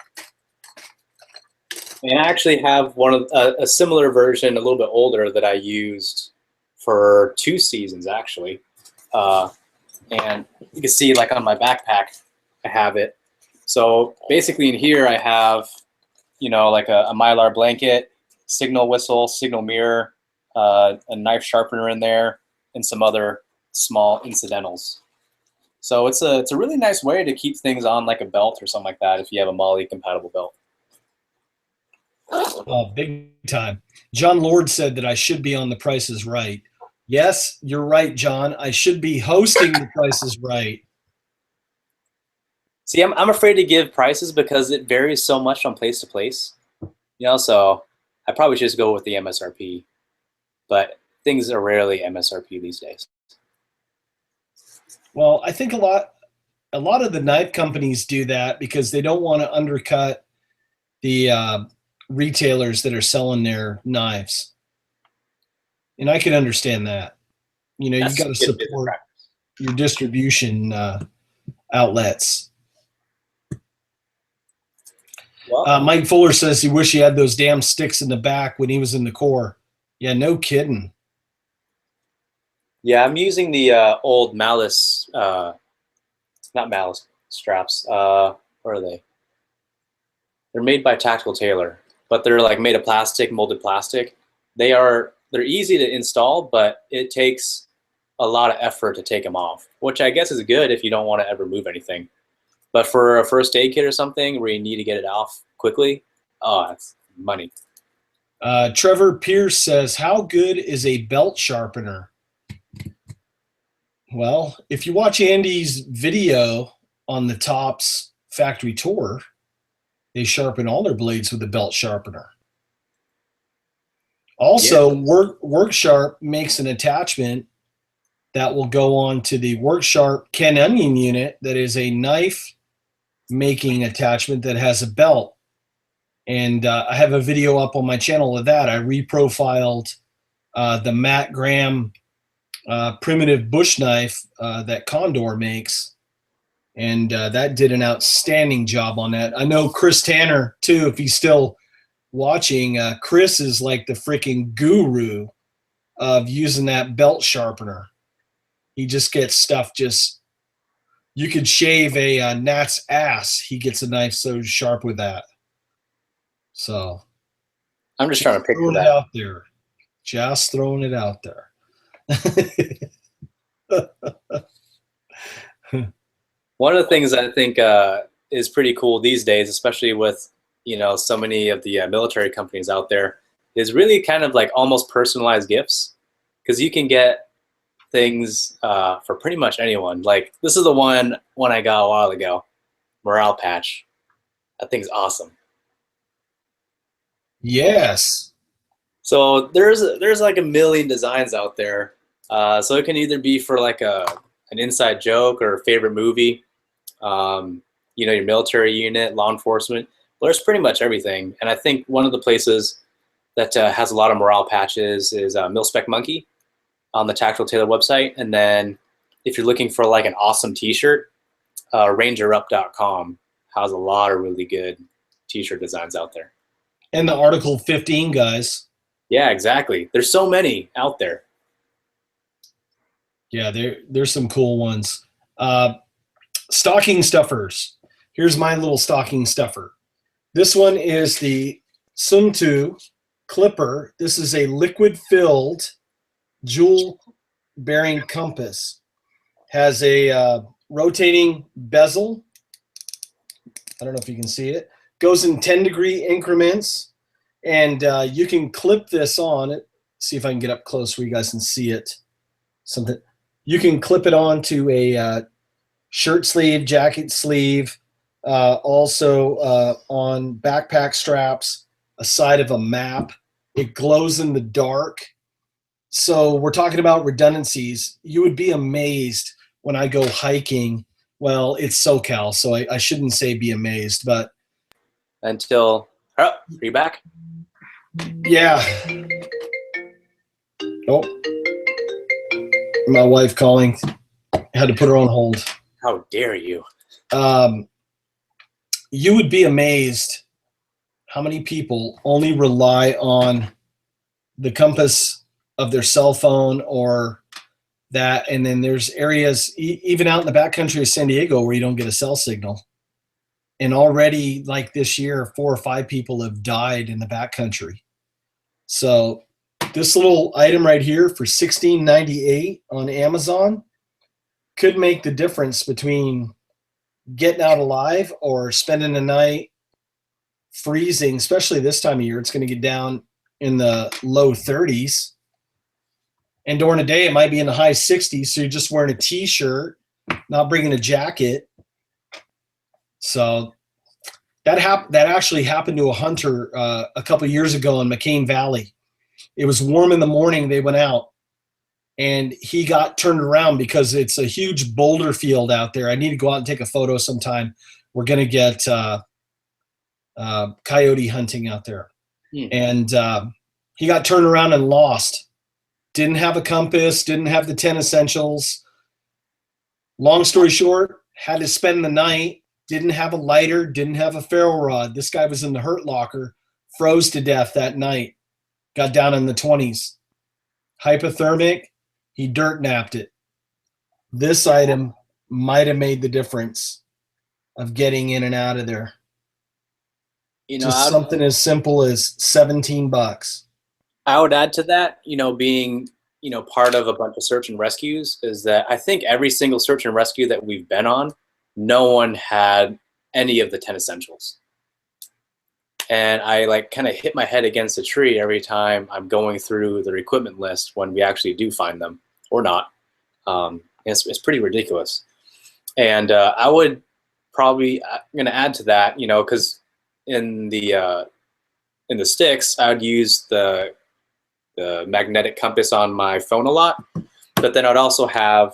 And I actually have one of a similar version, a little bit older, that I used for 2 seasons actually. And you can see, like, on my backpack, I have it. So basically in here I have, like a Mylar blanket, signal whistle, signal mirror, a knife sharpener in there, and some other small incidentals. So it's a really nice way to keep things on like a belt or something like that if you have a Molly compatible belt. Oh, big time. John Lord said that I should be on The Price is Right. Yes, you're right, John. I should be hosting The Price is Right. See, I'm afraid to give prices because it varies so much from place to place. So I probably should just go with the MSRP. But things are rarely MSRP these days. Well, I think a lot of the knife companies do that because they don't want to undercut the retailers that are selling their knives. And I can understand that. You've got to support your distribution outlets. Well, Mike Fuller says he wish he had those damn sticks in the back when he was in the Corps. Yeah, no kidding. Yeah, I'm using the old Malice, not Malice straps. Where are they? They're made by Tactical Tailor, but they're like made of plastic, molded plastic. They're easy to install, but it takes a lot of effort to take them off, which I guess is good if you don't want to ever move anything. But for a first aid kit or something where you need to get it off quickly, oh, that's money. Trevor Pierce says, how good is a belt sharpener? Well, if you watch Andy's video on the Tops factory tour, they sharpen all their blades with a belt sharpener. Also, yeah. WorkSharp makes an attachment that will go on to the WorkSharp Ken Onion unit that is a knife making attachment that has a belt. And I have a video up on my channel of that. I reprofiled the Matt Graham primitive bush knife that Condor makes. And that did an outstanding job on that. I know Chris Tanner, too, if he's still watching. Chris is like the freaking guru of using that belt sharpener. He just gets stuff you could shave a gnat's ass. He gets a knife so sharp with that. So I'm just trying to picture that out there. Just throwing it out there. One of the things I think is pretty cool these days, especially with so many of the military companies out there, is really kind of like almost personalized gifts, because you can get things for pretty much anyone. Like, this is the one I got a while ago, morale patch. That thing's awesome. Yes. So there's like a million designs out there. So it can either be for like an inside joke or a favorite movie, your military unit, law enforcement. There's pretty much everything. And I think one of the places that has a lot of morale patches is Mil-Spec Monkey on the Tactical Tailor website. And then if you're looking for like an awesome t-shirt, rangerup.com has a lot of really good t-shirt designs out there. And the Article 15 guys. Yeah, exactly. There's so many out there. Yeah, there's some cool ones. Stocking stuffers. Here's my little stocking stuffer. This one is the Suunto clipper. This is a liquid-filled jewel-bearing compass. Has a rotating bezel. I don't know if you can see it. Goes in 10-degree increments, and you can clip this on. See if I can get up close where you guys can see it. Something you can clip it on to a shirt sleeve, jacket sleeve, also on backpack straps, a side of a map. It glows in the dark. So we're talking about redundancies. You would be amazed when I go hiking. Well, it's SoCal, so I shouldn't say be amazed, but until are you back? Yeah. Oh, my wife calling. Had to put her on hold. How dare you? You would be amazed how many people only rely on the compass of their cell phone or that, and then there's areas even out in the backcountry of San Diego where you don't get a cell signal. And already, like this year, 4 or 5 people have died in the backcountry. So this little item right here for $16.98 on Amazon could make the difference between getting out alive or spending a night freezing, especially this time of year. It's going to get down in the low 30s. And during the day, it might be in the high 60s. So you're just wearing a t-shirt, not bringing a jacket. So that actually happened to a hunter a couple of years ago in McCain Valley. It was warm in the morning. They went out, and he got turned around because it's a huge boulder field out there. I need to go out and take a photo sometime. We're going to get coyote hunting out there. And he got turned around and lost. Didn't have a compass, didn't have the 10 essentials. Long story short, had to spend the night, didn't have a lighter, didn't have a ferro rod. This guy was in the hurt locker, froze to death that night, got down in the 20s. Hypothermic, he dirt napped it. This item might have made the difference of getting in and out of there. You know, just something as simple as $17. I would add to that, being, part of a bunch of search and rescues, is that I think every single search and rescue that we've been on, no one had any of the 10 essentials. And I kind of hit my head against a tree every time I'm going through their equipment list when we actually do find them or not. It's pretty ridiculous. And I would probably, I'm going to add to that, because in the sticks, I would use the magnetic compass on my phone a lot, but then I'd also have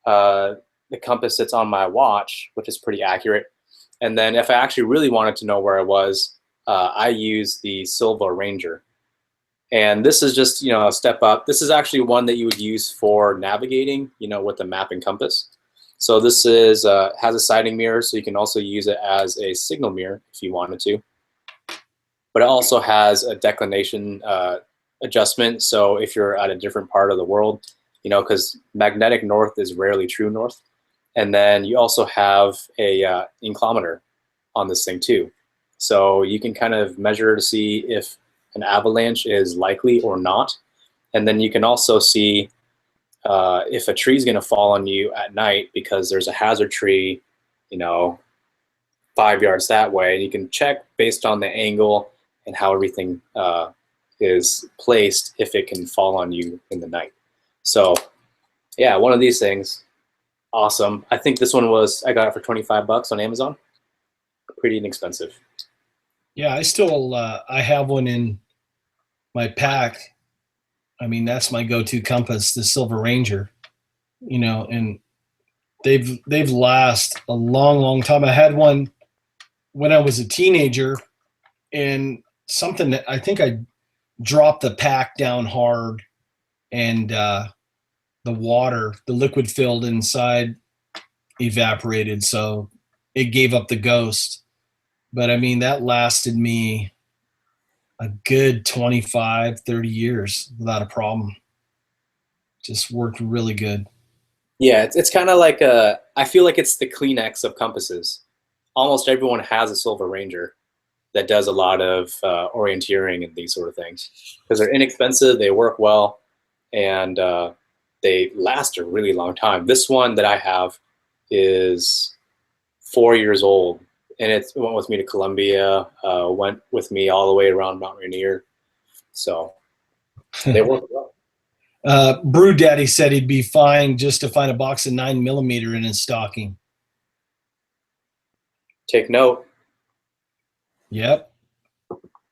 the compass that's on my watch, which is pretty accurate. And then if I actually really wanted to know where I was, I use the Silva Ranger. And this is just, a step up. This is actually one that you would use for navigating, with the map and compass. So this is has a sighting mirror, so you can also use it as a signal mirror if you wanted to. But it also has a declination adjustment. So if you're at a different part of the world, because magnetic north is rarely true north. And then you also have a inclometer on this thing too. So you can kind of measure to see if an avalanche is likely or not. And then you can also see if a tree is going to fall on you at night because there's a hazard tree, 5 yards that way. And you can check based on the angle and how everything is placed if it can fall on you in the night. So yeah, one of these things, awesome. I think this one I got it for $25 on Amazon. Pretty inexpensive. Yeah, I have one in my pack. I mean, that's my go-to compass, the Silva Ranger, and they've lasted a long, long time. I had one when I was a teenager, and something that I think I dropped the pack down hard, and the liquid filled inside evaporated, so it gave up the ghost. But I mean, that lasted me a good 25, 30 years without a problem. Just worked really good. Yeah, it's kind of like I feel like it's the Kleenex of compasses. Almost everyone has a Silva Ranger. that does a lot of orienteering and these sort of things, because they're inexpensive, they work well, and they last a really long time. This one that I have is 4 years old, and it went with me to Colombia, went with me all the way around Mount Rainier, so they work well. Brew Daddy said he'd be fine just to find a box of 9mm in his stocking. Take note. Yep.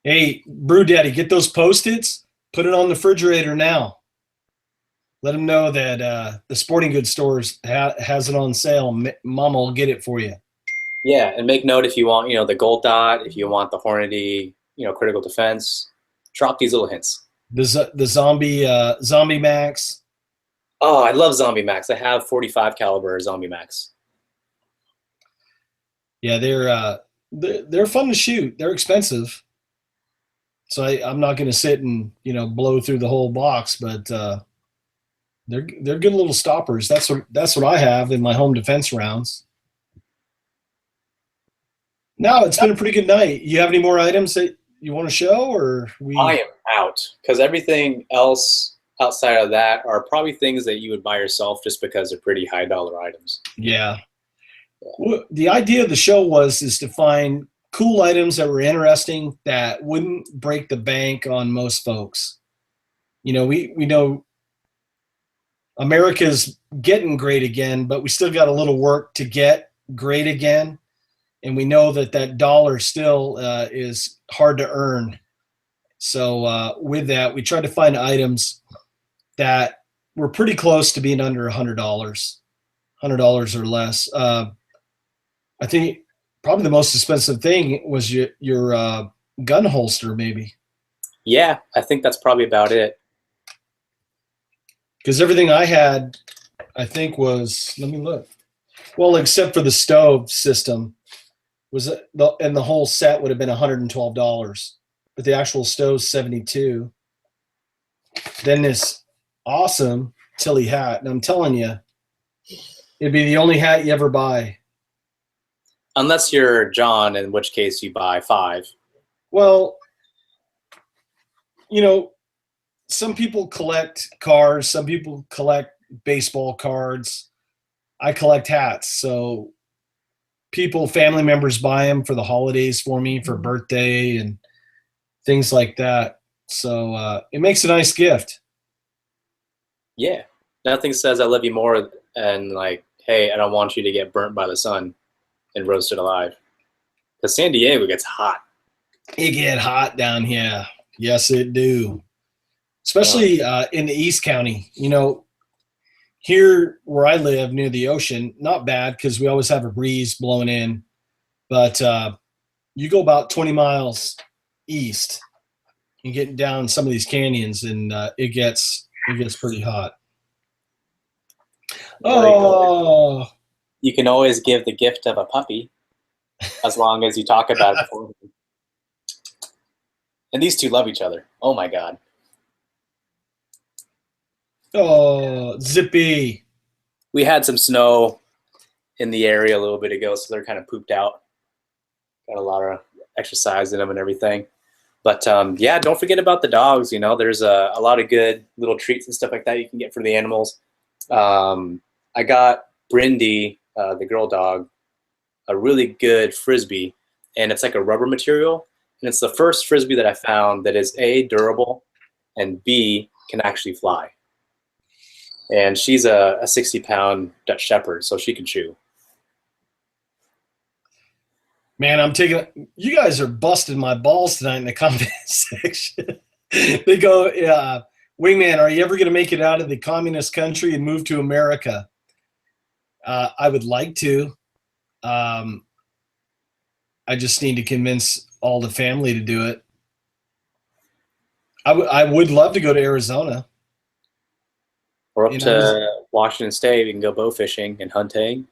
Hey, Brew Daddy, get those Post-its, put it on the refrigerator now. Let them know that the sporting goods stores has it on sale. Mama will get it for you. Yeah, and make note if you want, the gold dot, if you want the Hornady, critical defense, drop these little hints. The Zombie Max. Oh, I love Zombie Max. I have 45 caliber Zombie Max. Yeah, they're fun to shoot. They're expensive, so I'm not going to sit and blow through the whole box, but they're good little stoppers. That's what I have in my home defense rounds. Now it's been a pretty good night. You have any more items that you want to show, or I am out, because everything else outside of that are probably things that you would buy yourself just because they're pretty high dollar items. Yeah. Well, the idea of the show is to find cool items that were interesting that wouldn't break the bank on most folks. We know America's getting great again, but we still got a little work to get great again. And we know that dollar still is hard to earn. So with that, we tried to find items that were pretty close to being under $100, $100 or less. I think probably the most expensive thing was your gun holster, maybe. Yeah, I think that's probably about it. Because everything I had, I think was, let me look. Well, except for the stove system, and the whole set would have been $112, but the actual stove's $72. Then this awesome Tilley hat, and I'm telling you, it'd be the only hat you ever buy. Unless you're John, in which case you buy 5. Well, some people collect cars, some people collect baseball cards. I collect hats, so family members buy them for the holidays for me, for birthday and things like that. So it makes a nice gift. Yeah. Nothing says I love you more than hey, I don't want you to get burnt by the sun and roasted alive. Because San Diego gets hot. It get hot down here. Yes, it do. Especially in the East County. Here where I live near the ocean, not bad because we always have a breeze blowing in. But you go about 20 miles east and get down some of these canyons, and it gets pretty hot. Oh, you can always give the gift of a puppy, as long as you talk about it before. And these two love each other. Oh my God. Oh, Zippy. We had some snow in the area a little bit ago, so they're kind of pooped out. Got a lot of exercise in them and everything. But yeah, don't forget about the dogs. There's a lot of good little treats and stuff like that you can get for the animals. I got Brindy, the girl dog, a really good Frisbee, and it's like a rubber material. And it's the first Frisbee that I found that is A, durable, and B, can actually fly. And she's a 60-pound Dutch Shepherd, so she can chew. Man, you guys are busting my balls tonight in the comment section. They go, Wingman, are you ever going to make it out of the communist country and move to America? I would like to. I just need to convince all the family to do it. I would love to go to Arizona. Or up to Washington State, we can go bow fishing and hunting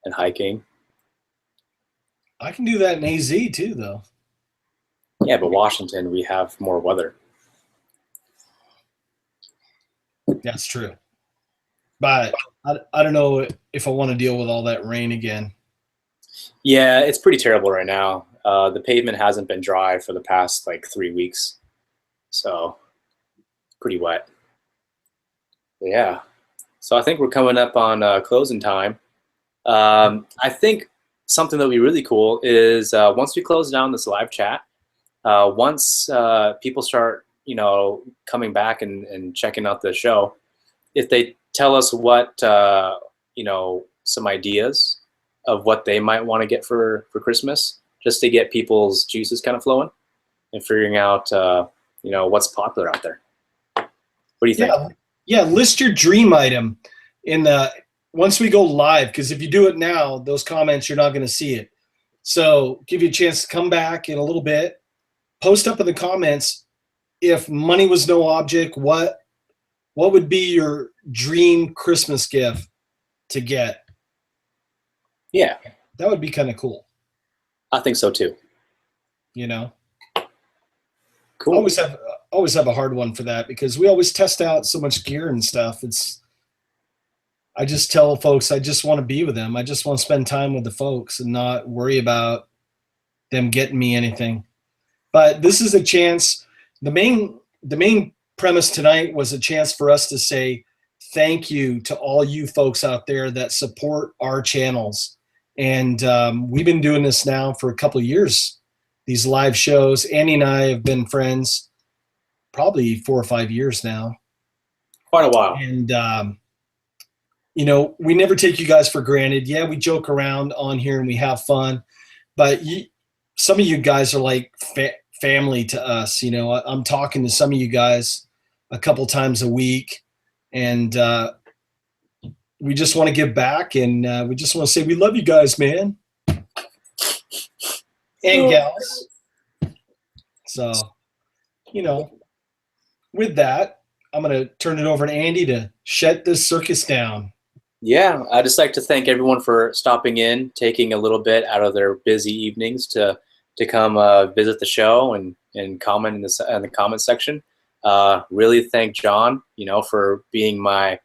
and hiking. I can do that in AZ too, though. Yeah, but Washington, we have more weather. That's true. But I don't know if I want to deal with all that rain again. Yeah, it's pretty terrible right now. The pavement hasn't been dry for the past like 3 weeks, so pretty wet. But yeah, so I think we're coming up on closing time. I think something that would be really cool is once we close down this live chat, once people start, coming back and checking out the show, if they tell us what, some ideas of what they might want to get for Christmas, just to get people's juices kind of flowing and figuring out, what's popular out there. What do you think? Yeah, list your dream item once we go live, because if you do it now, those comments, you're not going to see it. So give you a chance to come back in a little bit, post up in the comments, if money was no object, what would be your dream Christmas gift to get? Yeah. That would be kind of cool. I think so too. Cool. Always have a hard one for that, because we always test out so much gear and stuff. I just tell folks I just want to be with them. I just want to spend time with the folks and not worry about them getting me anything. But this is a chance. The main premise tonight was a chance for us to say thank you to all you folks out there that support our channels. And we've been doing this now for a couple of years, these live shows. Andy and I have been friends probably 4 or 5 years now. Quite a while. And, we never take you guys for granted. Yeah, we joke around on here and we have fun. But some of you guys are like family to us. I'm talking to some of you guys a couple times a week. And we just want to give back, and we just want to say we love you guys, man. And gals. So, with that, I'm going to turn it over to Andy to shut this circus down. Yeah, I'd just like to thank everyone for stopping in, taking a little bit out of their busy evenings to come visit the show and comment in the comment section. Really thank John, for being my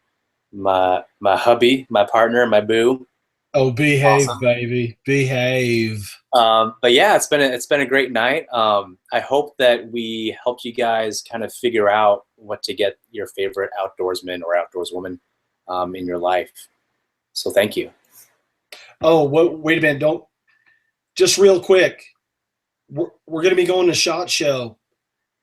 hubby, my partner, my boo. Oh, behave, awesome. Baby, behave. But yeah, it's been a great night. I hope that we helped you guys kind of figure out what to get your favorite outdoorsman or outdoorswoman in your life. So thank you. Oh, wait a minute! Just real quick. We're going to be going to SHOT Show.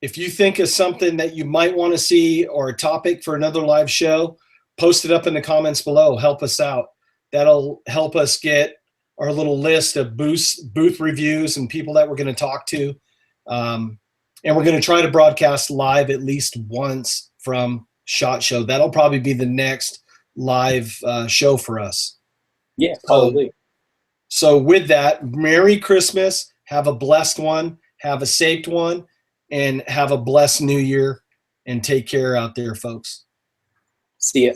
If you think of something that you might want to see or a topic for another live show, post it up in the comments below. Help us out. That'll help us get our little list of booth reviews and people that we're going to talk to. And we're going to try to broadcast live at least once from SHOT Show. That'll probably be the next live show for us. Yeah, probably. So with that, Merry Christmas. Have a blessed one. Have a safe one. And have a blessed New Year. And take care out there, folks. See ya.